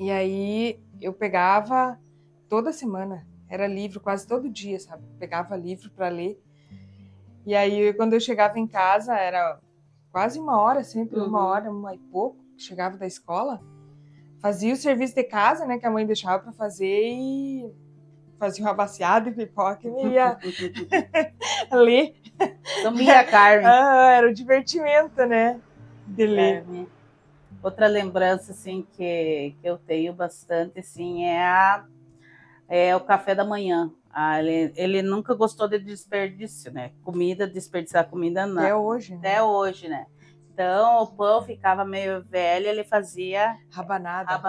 E aí, eu pegava toda semana. Era livro quase todo dia, sabe? Pegava livro para ler. E aí, quando eu chegava em casa, era quase 1 hora, sempre 1 hora, 1 e pouco. Chegava da escola, fazia o serviço de casa, né? Que a mãe deixava para fazer e fazia uma baciada de pipoca e ia ler. Sumia a Carmen. Era o divertimento, né? De ler. Carmen. Outra lembrança, assim, que eu tenho bastante, assim, é o café da manhã. Ele nunca gostou de desperdício, né? Desperdiçar comida, não. Até hoje, né? Até hoje, né? Então, o pão ficava meio velho, ele fazia rabanada.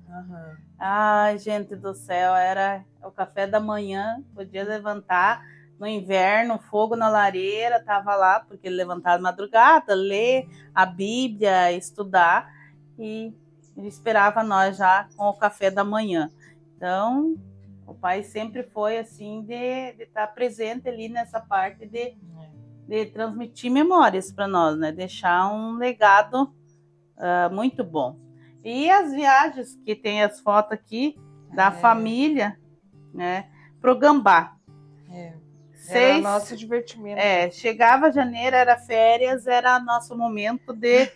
Uhum. Ai, gente do céu, era o café da manhã, podia levantar no inverno, fogo na lareira, tava lá, porque ele levantava de madrugada, ler a Bíblia, estudar, e ele esperava nós já com o café da manhã. Então, o pai sempre foi assim, de estar presente ali nessa parte de transmitir memórias para nós, né? Deixar um legado muito bom. E as viagens, que tem as fotos aqui da família, né? Pro Gambá. Era o nosso divertimento. Chegava janeiro, era férias, era nosso momento de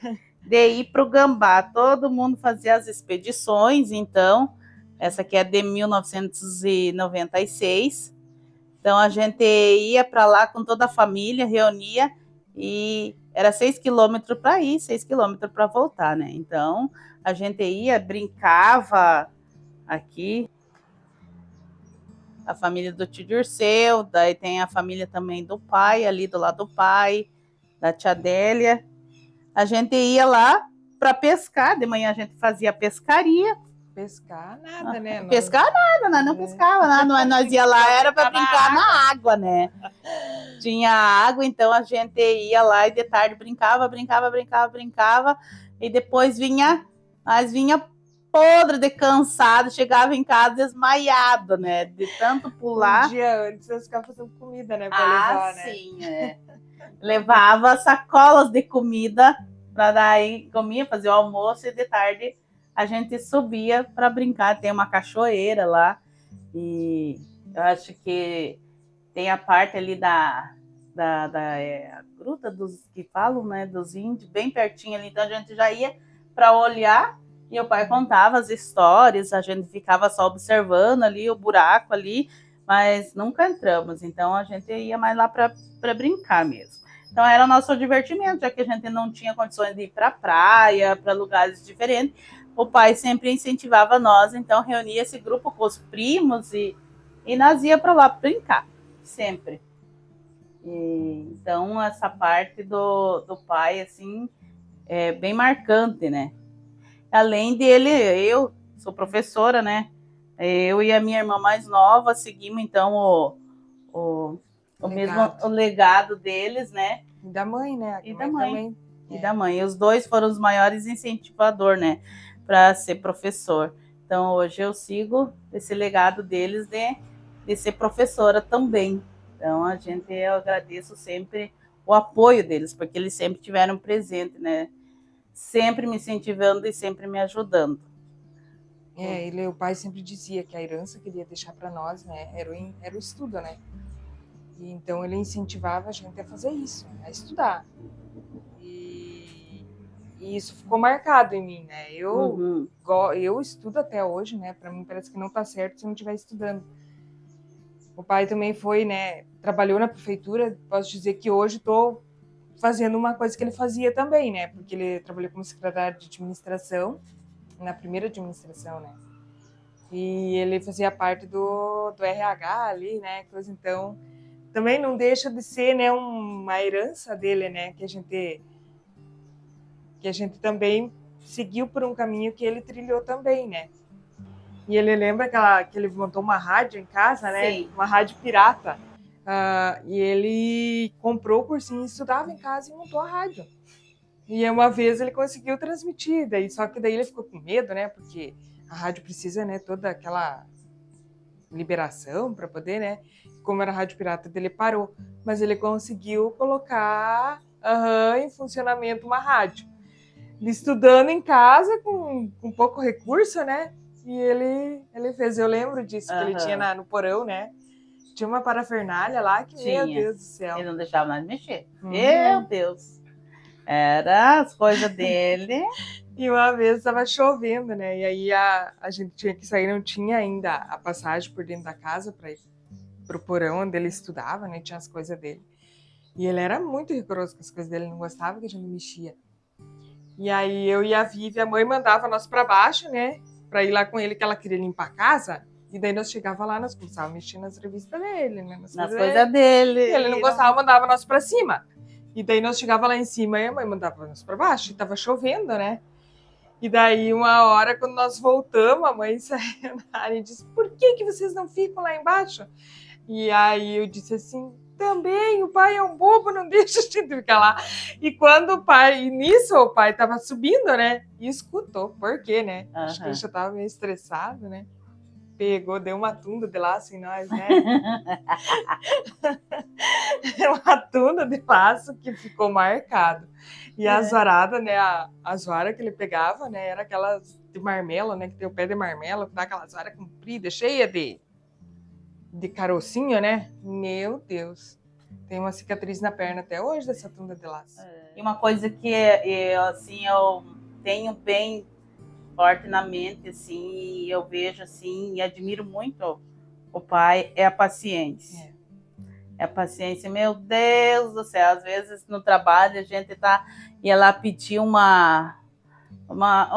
ir pro Gambá. Todo mundo fazia as expedições, então, essa aqui é de 1996. Então a gente ia para lá com toda a família, reunia, e era 6 quilômetros para ir, 6 quilômetros para voltar, né? Então a gente ia, brincava aqui. A família do tio Dirceu, daí tem a família também do pai, ali do lado do pai, da tia Adélia. A gente ia lá para pescar, de manhã a gente fazia pescaria. Pescar nada, né? Pescar nada, nós não pescava nada, nós ia lá, era para brincar na água, né? Tinha água, então a gente ia lá e de tarde brincava, e depois vinha podre de cansado, chegava em casa desmaiado, né? De tanto pular. Um dia antes eu ficava fazendo comida, né? Pra levar, sim, né? Levava sacolas de comida para daí comia, fazia o almoço, e de tarde a gente subia para brincar. Tem uma cachoeira lá, e eu acho que tem a parte ali da gruta dos que falam, né? Dos índios, bem pertinho ali. Então a gente já ia para olhar. E o pai contava as histórias, a gente ficava só observando ali o buraco ali, mas nunca entramos. Então a gente ia mais lá para brincar mesmo. Então era o nosso divertimento, já que a gente não tinha condições de ir para a praia, para lugares diferentes. O pai sempre incentivava nós, então reunia esse grupo com os primos e nós ia para lá brincar, sempre. Então essa parte do pai, assim, é bem marcante, né? Além dele, eu sou professora, né? Eu e a minha irmã mais nova seguimos, então, o legado deles, né? E da mãe, né? E da mãe. E os dois foram os maiores incentivadores, né? para ser professor. Então, hoje eu sigo esse legado deles de ser professora também. Então, eu agradeço sempre o apoio deles, porque eles sempre tiveram presente, né? Sempre me incentivando e sempre me ajudando. O pai sempre dizia que a herança que ele ia deixar para nós, né, era o estudo, né? E então ele incentivava a gente a fazer isso, a estudar. E isso ficou marcado em mim, né? Eu estudo até hoje, né? Para mim parece que não tá certo se eu não estiver estudando. O pai também foi, né? Trabalhou na prefeitura. Posso dizer que hoje estou fazendo uma coisa que ele fazia também, né? Porque ele trabalhou como secretário de administração, na primeira administração, né? E ele fazia parte do RH ali, né? Coisa, então, também não deixa de ser, né, uma herança dele, né? Que a gente também seguiu por um caminho que ele trilhou também, né? E ele lembra que ele montou uma rádio em casa, né? Sim. Uma rádio pirata. E ele comprou o cursinho, estudava em casa e montou a rádio. E uma vez ele conseguiu transmitir, só que daí ele ficou com medo, né? Porque a rádio precisa, né, toda aquela liberação para poder, né? Como era rádio pirata, ele parou. Mas ele conseguiu colocar em funcionamento uma rádio. Estudando em casa com pouco recurso, né? E ele fez, eu lembro disso, que ele tinha no porão, né? Tinha uma parafernália lá que, meu Deus do céu. Ele não deixava nós mexer. Meu Deus. Era as coisas dele. E uma vez estava chovendo, né? E aí a gente tinha que sair, não tinha ainda a passagem por dentro da casa para ir pro porão onde ele estudava, né? Tinha as coisas dele. E ele era muito rigoroso com as coisas dele, não gostava que a gente mexia. E aí eu e a Vivi, a mãe mandava nós para baixo, né? Para ir lá com ele, que ela queria limpar a casa. E daí nós chegava lá, nós começávamos a mexer nas revistas dele, né? Nas coisas dele. E ele não gostava, mandava nós para cima. E daí nós chegava lá em cima e a mãe mandava nós para baixo. E tava chovendo, né? E daí, uma hora, quando nós voltamos, a mãe saiu na área e disse: por que vocês não ficam lá embaixo? E aí eu disse assim: também, o pai é um bobo, não deixa a gente ficar lá. E nisso o pai tava subindo, né? E escutou, por quê, né? Acho que ele já tava meio estressado, né? Pegou, deu uma tunda de laço em nós, né? Uma tunda de laço que ficou marcado. E as varadas, né? As varas que ele pegava, né? Era aquelas de marmelo, né? Que tem o pé de marmelo, que dá aquelas varas compridas, cheia de carocinho, né? Meu Deus. Tem uma cicatriz na perna até hoje dessa tunda de laço. E uma coisa que eu tenho bem forte na mente, assim, e eu vejo, assim, e admiro muito o pai, é a paciência. É a paciência, meu Deus do céu, às vezes no trabalho a gente ia lá pedir uma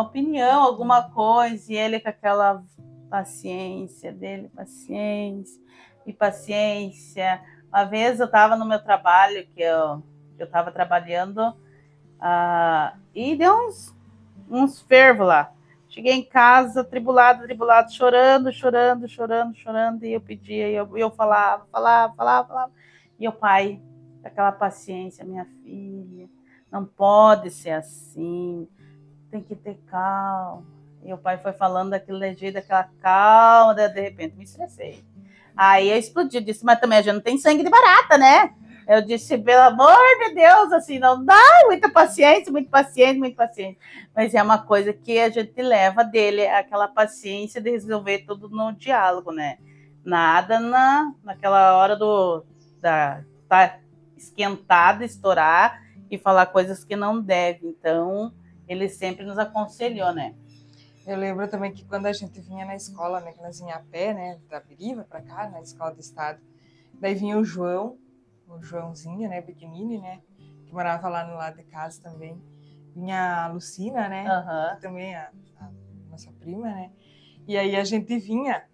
opinião, alguma coisa, e ele com aquela paciência dele, paciência. Uma vez eu estava no meu trabalho, que eu estava trabalhando, e deu uns fervos lá. Cheguei em casa, atribulado, chorando, e eu pedia, e eu falava. E o pai, aquela paciência, minha filha, não pode ser assim, tem que ter calma. E o pai foi falando daquele jeito, daquela calma, de repente me estressei. Aí eu explodi, disse, mas também a gente não tem sangue de barata, né? Eu disse, pelo amor de Deus, assim, não dá, muita paciência. Mas é uma coisa que a gente leva dele, aquela paciência de resolver tudo no diálogo, né? Nada naquela hora tá esquentado, estourar e falar coisas que não deve. Então, ele sempre nos aconselhou, né? Eu lembro também que quando a gente vinha na escola, né, que nós vinha a pé, né, da Biriva para cá, na escola do estado, daí vinha o Joãozinho, né, pequenino, né, que morava lá no lado de casa também. Vinha a Lucina, né, que também a nossa prima, né, e aí a gente vinha,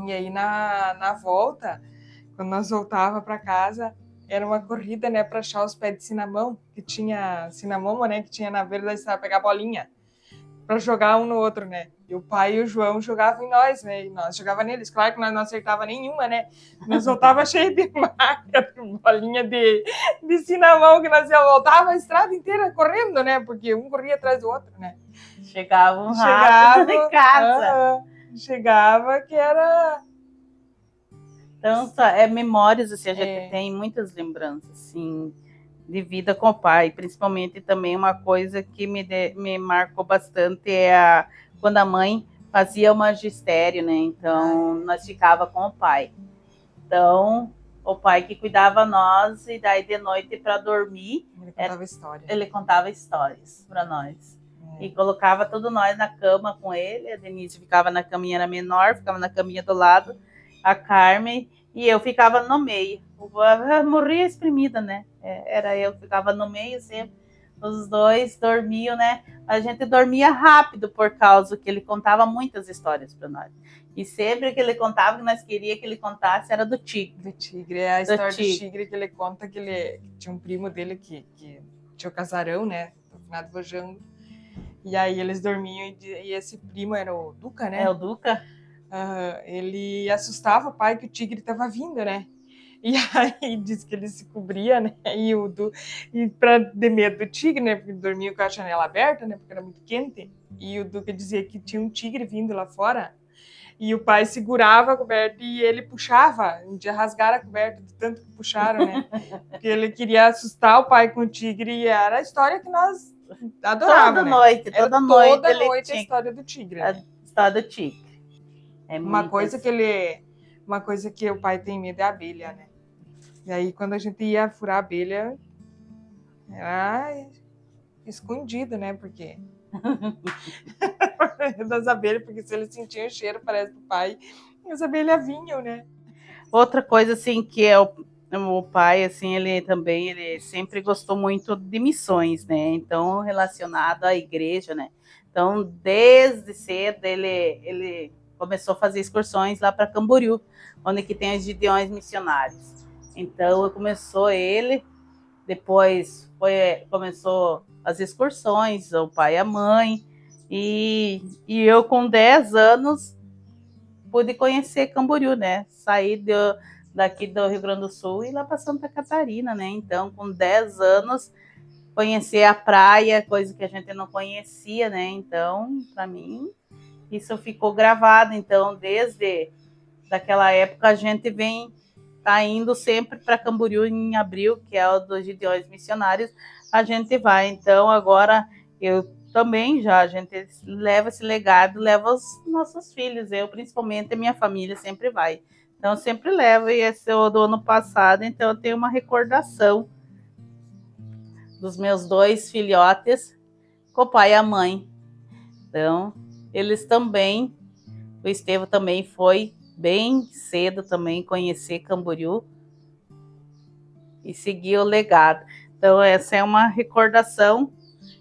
e aí na volta, quando nós voltava para casa, era uma corrida, né, para achar os pés de cinamão, que tinha cinamoma, né, que tinha na beira da estrada, pegar bolinha, para jogar um no outro, né? E o pai e o João jogavam em nós, né? E nós jogava neles. Claro que nós não acertava nenhuma, né? Nós voltava cheio de marca, de bolinha de cinamão, que nós ia voltava a estrada inteira correndo, né? Porque um corria atrás do outro, né? Chegavam rápido em casa. Chegava que era... Então, memórias, assim, a gente tem muitas lembranças, assim, de vida com o pai. Principalmente também uma coisa que me marcou bastante quando a mãe fazia o magistério, né? Então, nós ficava com o pai. Então, o pai que cuidava nós, e daí de noite para dormir... Ele contava histórias para nós. E colocava todos nós na cama com ele. A Denise ficava na caminha, era menor, ficava na caminha do lado, a Carmen, e eu ficava no meio. Eu morria espremida, né? Era eu que ficava no meio sempre. Os dois dormiam, né? A gente dormia rápido por causa que ele contava muitas histórias para nós. E sempre que ele contava, que nós queríamos que ele contasse, era do tigre. Do tigre, é a história do tigre que ele conta, que ele tinha um primo dele que tinha o casarão, né? O finado Vojango. E aí eles dormiam, e esse primo era o Duca, né? É, o Duca. Ele assustava o pai que o tigre estava vindo, né? E aí disse que ele se cobria, né? E para ter medo do tigre, né? Porque dormia com a janela aberta, né? Porque era muito quente. E o Duca dizia que tinha um tigre vindo lá fora. E o pai segurava a coberta e ele puxava. Um dia rasgaram a coberta de tanto que puxaram, né? Porque ele queria assustar o pai com o tigre. E era a história que nós adorávamos. Toda noite A história do tigre. A história do tigre. Uma coisa que o pai tem medo é a abelha, né? E aí, quando a gente ia furar a abelha, era escondido, né? Porque... das abelhas, porque se eles sentiam o cheiro, parece do pai, as abelhas vinham, né? Outra coisa, assim, que o pai, assim, ele sempre gostou muito de missões, né? Então, relacionado à igreja, né? Então, desde cedo, ele começou a fazer excursões lá para Camboriú, onde que tem os gideões missionários. Então, começou ele, depois começou as excursões, o pai e a mãe, e eu com 10 anos pude conhecer Camboriú, né? Saí daqui do Rio Grande do Sul e ir lá para Santa Catarina, né? Então, com 10 anos, conhecer a praia, coisa que a gente não conhecia, né? Então, para mim, isso ficou gravado. Então, desde daquela época, a gente tá indo sempre para Camboriú em abril, que é o dos Gideões Missionários, a gente vai. Então, agora eu também a gente leva esse legado, leva os nossos filhos, eu principalmente, a minha família sempre vai. Então, eu sempre levo, e esse é o do ano passado, então eu tenho uma recordação dos meus 2 filhotes com o pai e a mãe. Então, eles também, o Estevão também foi bem cedo também conhecer Camboriú e seguir o legado. Então, essa é uma recordação.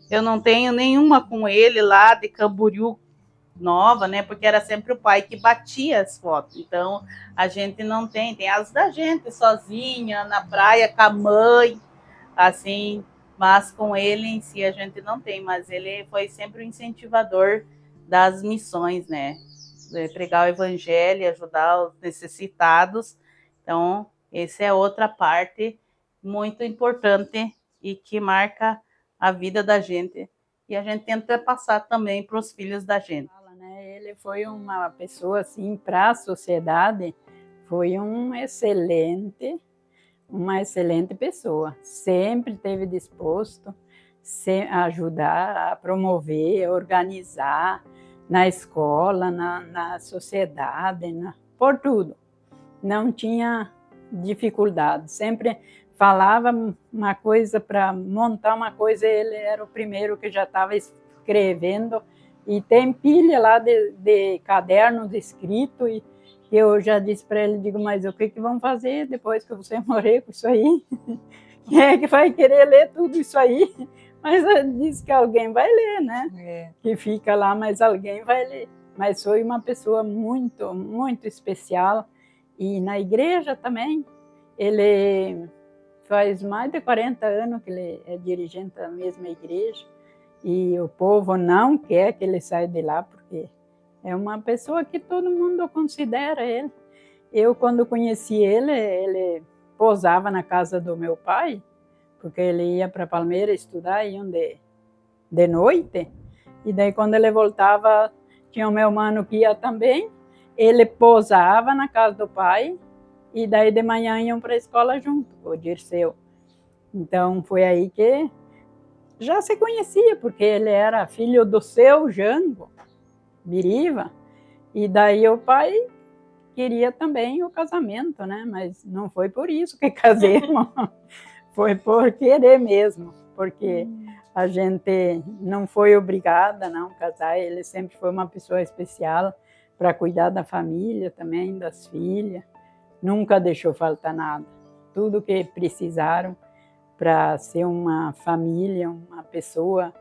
Eu não tenho nenhuma com ele lá de Camboriú nova, né? Porque era sempre o pai que batia as fotos. Então, a gente não tem as da gente sozinha, na praia, com a mãe, assim, mas com ele em si a gente não tem. Mas ele foi sempre o incentivador das missões, né? Pregar o evangelho, ajudar os necessitados. Então, essa é outra parte muito importante e que marca a vida da gente. E a gente tenta passar também para os filhos da gente. Ele foi uma pessoa, assim, para a sociedade, foi uma excelente pessoa. Sempre esteve disposto a ajudar, a promover, a organizar, na escola, na sociedade, por tudo. Não tinha dificuldade. Sempre falava uma coisa, para montar uma coisa, ele era o primeiro que já estava escrevendo, e tem pilha lá de cadernos escritos, e eu já disse para ele, digo, mas o que vão fazer depois que você morrer com isso aí? Quem é que vai querer ler tudo isso aí? Mas diz que alguém vai ler, né? Que fica lá, mas alguém vai ler. Mas foi uma pessoa muito, muito especial. E na igreja também, ele faz mais de 40 anos que ele é dirigente da mesma igreja. E o povo não quer que ele saia de lá, porque é uma pessoa que todo mundo considera ele. Eu, quando conheci ele posava na casa do meu pai, porque ele ia para Palmeira estudar, iam de noite. E daí quando ele voltava, tinha o meu mano que ia também, ele pousava na casa do pai, e daí de manhã iam para a escola junto, o Dirceu. Então foi aí que já se conhecia, porque ele era filho do seu Jango, Biriva, e daí o pai queria também o casamento, né? Mas não foi por isso que casemos, foi por querer mesmo, porque a gente não foi obrigada a não casar, ele sempre foi uma pessoa especial para cuidar da família também, das filhas, nunca deixou faltar nada, tudo que precisaram para ser uma família, uma pessoa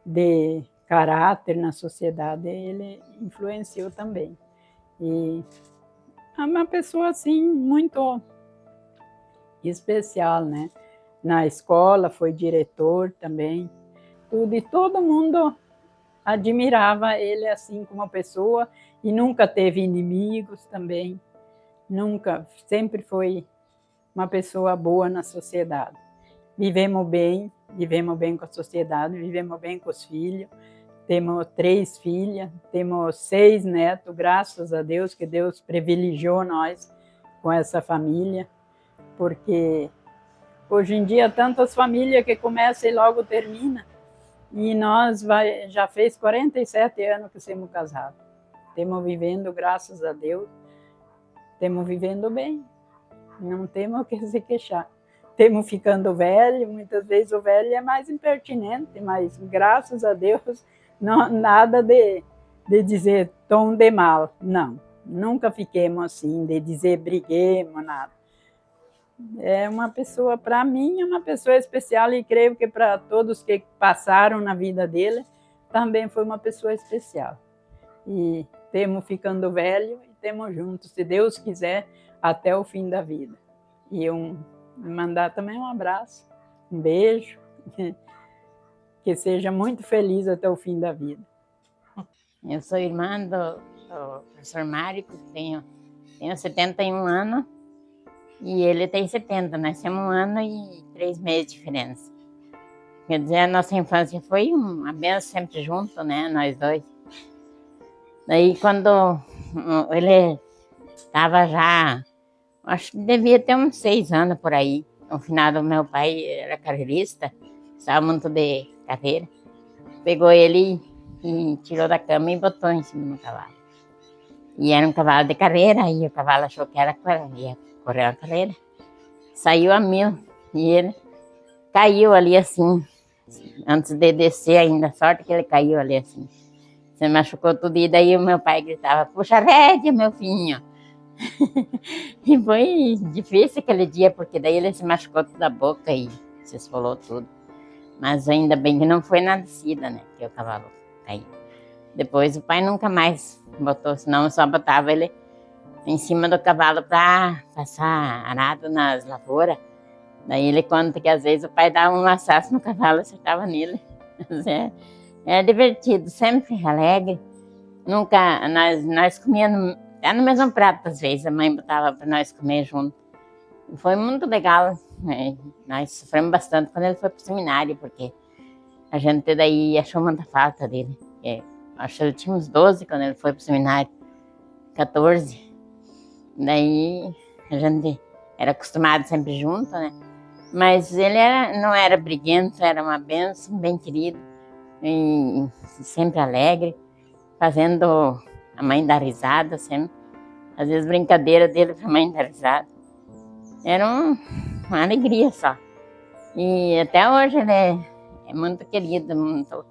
de caráter na sociedade, ele influenciou também. E é uma pessoa assim muito especial, né? Na escola foi diretor também, tudo, e todo mundo admirava ele assim como pessoa e nunca teve inimigos também, nunca, sempre foi uma pessoa boa na sociedade. Vivemos bem com a sociedade, vivemos bem com os filhos, temos 3 filhas, temos 6 netos, graças a Deus, que Deus privilegiou nós com essa família, porque hoje em dia tantas famílias que começam e logo terminam, e nós já fez 47 anos que somos casados, estamos vivendo, graças a Deus, estamos vivendo bem, não temos o que se queixar. Estamos ficando velho, muitas vezes o velho é mais impertinente, mas graças a Deus, não, nada de dizer tom de mal, não. Nunca fiquemos assim, de dizer briguemos, nada. É uma pessoa, para mim, é uma pessoa especial e creio que para todos que passaram na vida dele, também foi uma pessoa especial. E estamos ficando velho e estamos juntos, se Deus quiser, até o fim da vida. E mandar também um abraço, um beijo, que seja muito feliz até o fim da vida. Eu sou irmã do professor Mário, que tenho 71 anos, e ele tem 70, nós temos 1 ano e 3 meses de diferença. Quer dizer, a nossa infância foi uma benção sempre junto, né, nós dois. Daí quando ele estava já, acho que devia ter uns 6 anos por aí. No final, do meu pai era carreirista, estava muito de carreira. Pegou ele e tirou da cama e botou em cima do cavalo. E era um cavalo de carreira, e o cavalo achou que ia correr a carreira. Saiu a 1000 e ele caiu ali assim, antes de descer ainda, sorte que ele caiu ali assim. Se machucou tudo, e daí o meu pai gritava, puxa a rédea, meu filho. E foi difícil aquele dia, porque daí ele se machucou toda a boca e se esfolou tudo. Mas ainda bem que não foi na descida, né, que o cavalo caiu. Depois o pai nunca mais botou, senão só botava ele em cima do cavalo para passar arado nas lavouras. Daí ele conta que às vezes o pai dava um laçaço no cavalo e acertava nele. Mas é divertido, sempre alegre. Nunca, nós comíamos até no mesmo prato, às vezes, a mãe botava para nós comer junto. Foi muito legal, né? Nós sofremos bastante quando ele foi para o seminário, porque a gente daí achou muita falta dele. Acho que ele tinha uns 12 quando ele foi para o seminário, 14. Daí a gente era acostumado sempre junto, né? Mas ele não era briguento, era uma benção, bem querido, e sempre alegre, fazendo a mãe dar risada sempre. Às vezes brincadeira dele para a mãe dar risada. Era uma alegria só. E até hoje ele é muito querido, muito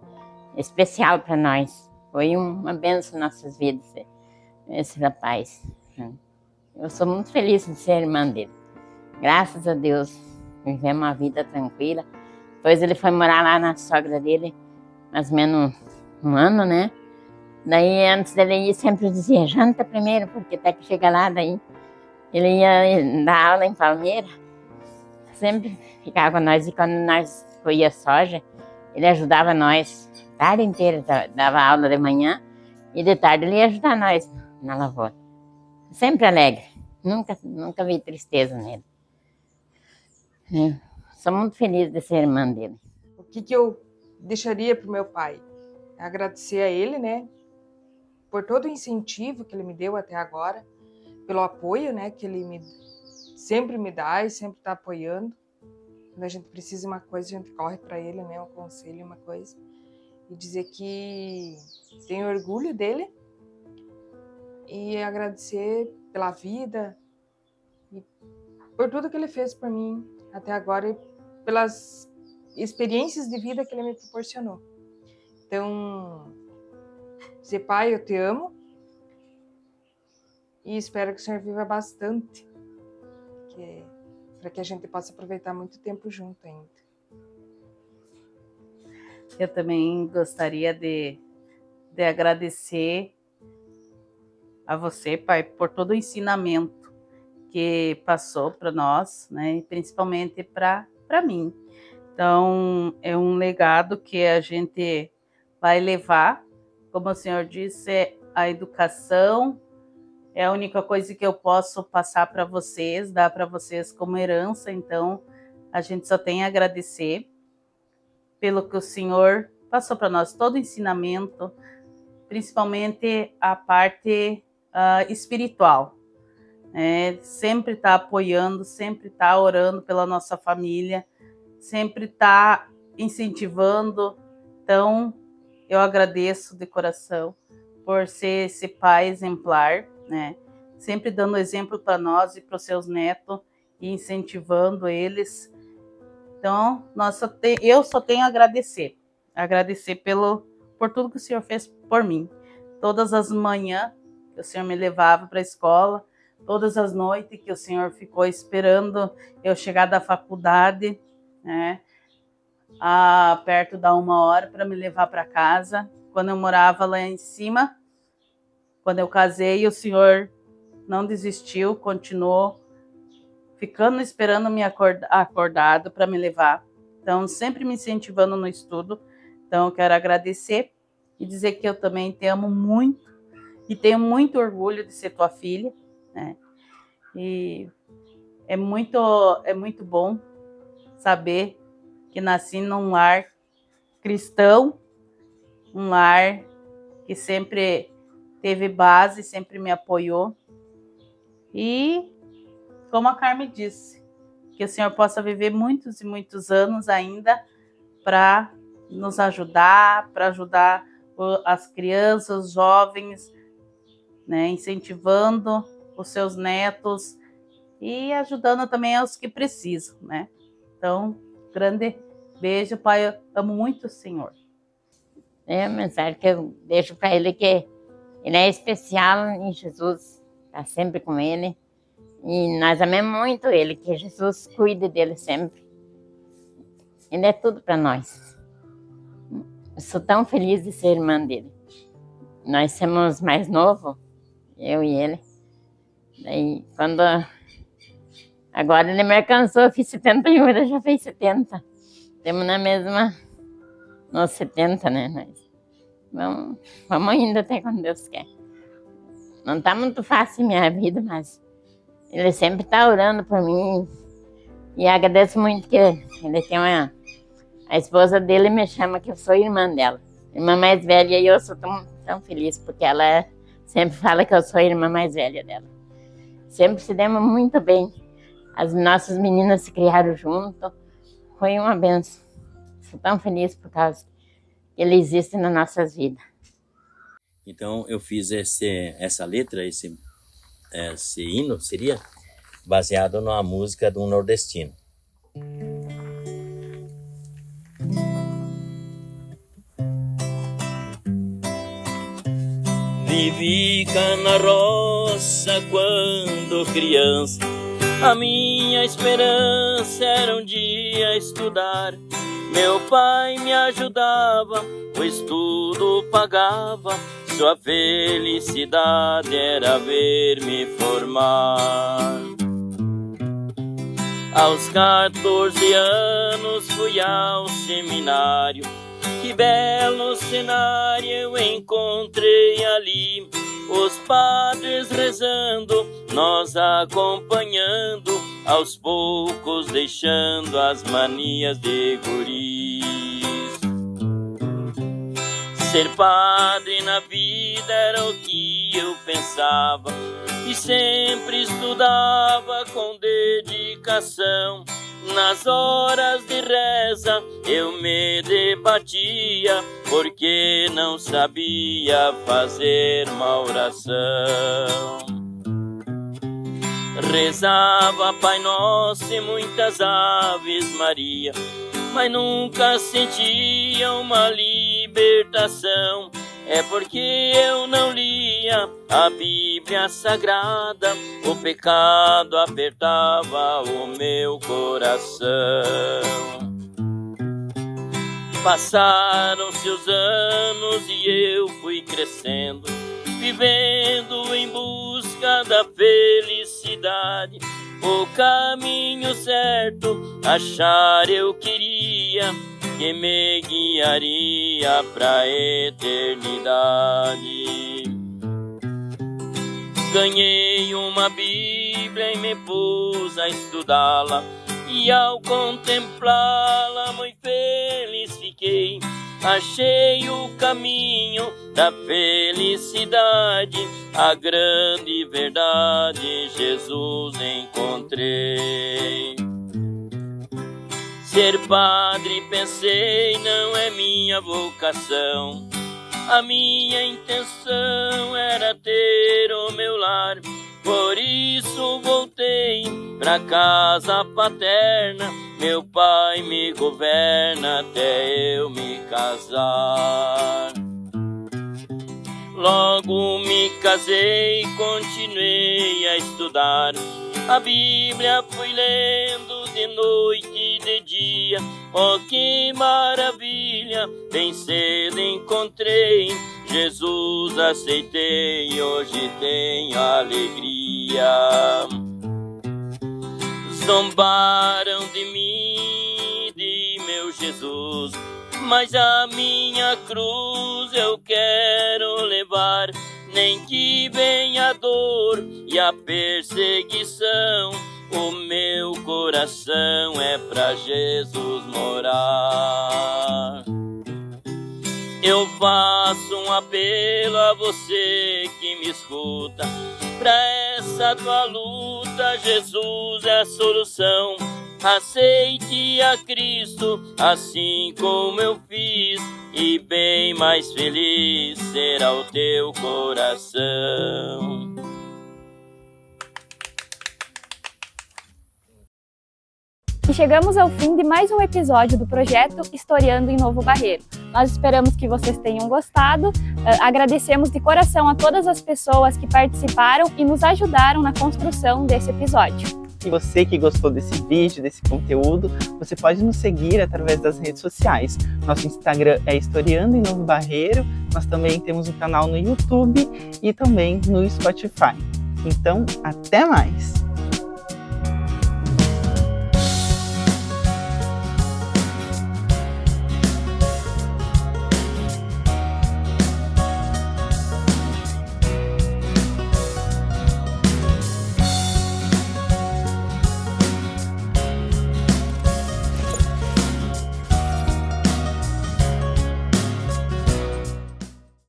especial para nós. Foi uma benção em nossas vidas, esse rapaz. Eu sou muito feliz de ser irmã dele. Graças a Deus, vivemos uma vida tranquila. Depois ele foi morar lá na sogra dele, mais ou menos 1 ano, né? Daí, antes dele ir, sempre dizia, janta primeiro, porque até que chega lá, daí ele ia dar aula em Palmeira, sempre ficava com nós, e quando nós colhia soja, ele ajudava nós a tarde inteira, dava aula de manhã, e de tarde ele ia ajudar nós na lavoura. Sempre alegre, nunca vi tristeza nele. Sou muito feliz de ser irmã dele. O que eu deixaria para o meu pai? agradecer a ele, né, por todo o incentivo que ele me deu até agora, pelo apoio, né, que ele sempre me dá e sempre está apoiando. Quando a gente precisa de uma coisa, a gente corre para ele, né, um conselho, uma coisa. E dizer que tenho orgulho dele e agradecer pela vida e por tudo que ele fez por mim até agora e pelas experiências de vida que ele me proporcionou. Então, dizer, pai, eu te amo e espero que o Senhor viva bastante, para que a gente possa aproveitar muito tempo junto ainda. Eu também gostaria de agradecer a você, pai, por todo o ensinamento que passou para nós, né, e principalmente para mim. Então, é um legado que a gente vai levar. Como o senhor disse, a educação é a única coisa que eu posso passar para vocês, dar para vocês como herança. Então, a gente só tem a agradecer pelo que o senhor passou para nós, todo o ensinamento, principalmente a parte espiritual. Sempre está apoiando, sempre está orando pela nossa família, sempre está incentivando. Então, eu agradeço de coração por ser esse pai exemplar, né? Sempre dando exemplo para nós e para os seus netos e incentivando eles. Então, eu só tenho a agradecer por tudo que o senhor fez por mim. Todas as manhãs que o senhor me levava para a escola, todas as noites que o senhor ficou esperando eu chegar da faculdade, né, perto da 1h para me levar para casa. Quando eu morava lá em cima, quando eu casei, o senhor não desistiu, continuou ficando esperando me acordado para me levar. Então, sempre me incentivando no estudo. Então, eu quero agradecer e dizer que eu também te amo muito e tenho muito orgulho de ser tua filha, né? E é muito bom saber que nasci num lar cristão, um lar que sempre teve base, sempre me apoiou. E, como a Carmen disse, que o Senhor possa viver muitos e muitos anos ainda para nos ajudar, para ajudar as crianças, os jovens, né, incentivando os seus netos e ajudando também os que precisam, né? Então, grande beijo, pai, eu amo muito o Senhor. É a mensagem que eu deixo para ele, que ele é especial em Jesus, está sempre com ele. E nós amamos muito ele, que Jesus cuide dele sempre. Ele é tudo para nós. Eu sou tão feliz de ser irmã dele. Nós somos mais novos, eu e ele. Daí, agora ele me alcançou, eu fiz 71, ele já fez 70. Temos na mesma, nos 70, né? Nós vamos indo até quando Deus quer. Não está muito fácil a minha vida, mas ele sempre está orando por mim. E agradeço muito que ele tem a esposa dele me chama que eu sou irmã dela. Irmã mais velha, e eu sou tão feliz, porque ela sempre fala que eu sou a irmã mais velha dela. Sempre se demos muito bem. As nossas meninas se criaram junto. Foi uma benção. Sou tão feliz por causa que ele existe nas nossas vidas. Então eu fiz essa letra, esse hino, seria baseado numa música de um nordestino. Vivi cá na roça quando criança. A minha esperança era um dia estudar. Meu pai me ajudava, o estudo pagava. Sua felicidade era ver-me formar. Aos 14 anos fui ao seminário. Que belo cenário eu encontrei ali. Os padres rezando, nós acompanhando, aos poucos deixando as manias de guris. Ser padre na vida era o que eu pensava, e sempre estudava com dedicação. Nas horas de reza eu me debatia, porque não sabia fazer uma oração. Rezava Pai Nosso e muitas Aves Maria, mas nunca sentia uma libertação. É porque eu não lia a Bíblia Sagrada, o pecado apertava o meu coração. Passaram-se os anos e eu fui crescendo, vivendo em busca da felicidade. O caminho certo achar eu queria, que me guiaria pra eternidade. Ganhei uma Bíblia e me pus a estudá-la, e ao contemplá-la muito feliz fiquei. Achei o caminho da felicidade, a grande verdade Jesus encontrei. Ser padre, pensei, não é minha vocação. A minha intenção era ter o meu lar, por isso voltei pra casa paterna. Meu pai me governa até eu me casar. Logo me casei, continuei a estudar. A Bíblia fui lendo de noite e de dia. Oh, que maravilha, bem cedo encontrei Jesus, aceitei, hoje tenho alegria. Zombaram de mim, de meu Jesus, mas a minha cruz eu quero levar. Nem que venha a dor e a perseguição, o meu coração é pra Jesus morar. Eu faço um apelo a você que me escuta, pra essa tua luta Jesus é a solução. Aceite a Cristo assim como eu fiz, e bem mais feliz será o teu coração. E chegamos ao fim de mais um episódio do projeto Historiando em Novo Barreiro. Nós esperamos que vocês tenham gostado. Agradecemos de coração a todas as pessoas que participaram e nos ajudaram na construção desse episódio. E você que gostou desse vídeo, desse conteúdo, você pode nos seguir através das redes sociais. Nosso Instagram é Historiando em Novo Barreiro. Nós também temos um canal no YouTube e também no Spotify. Então, até mais!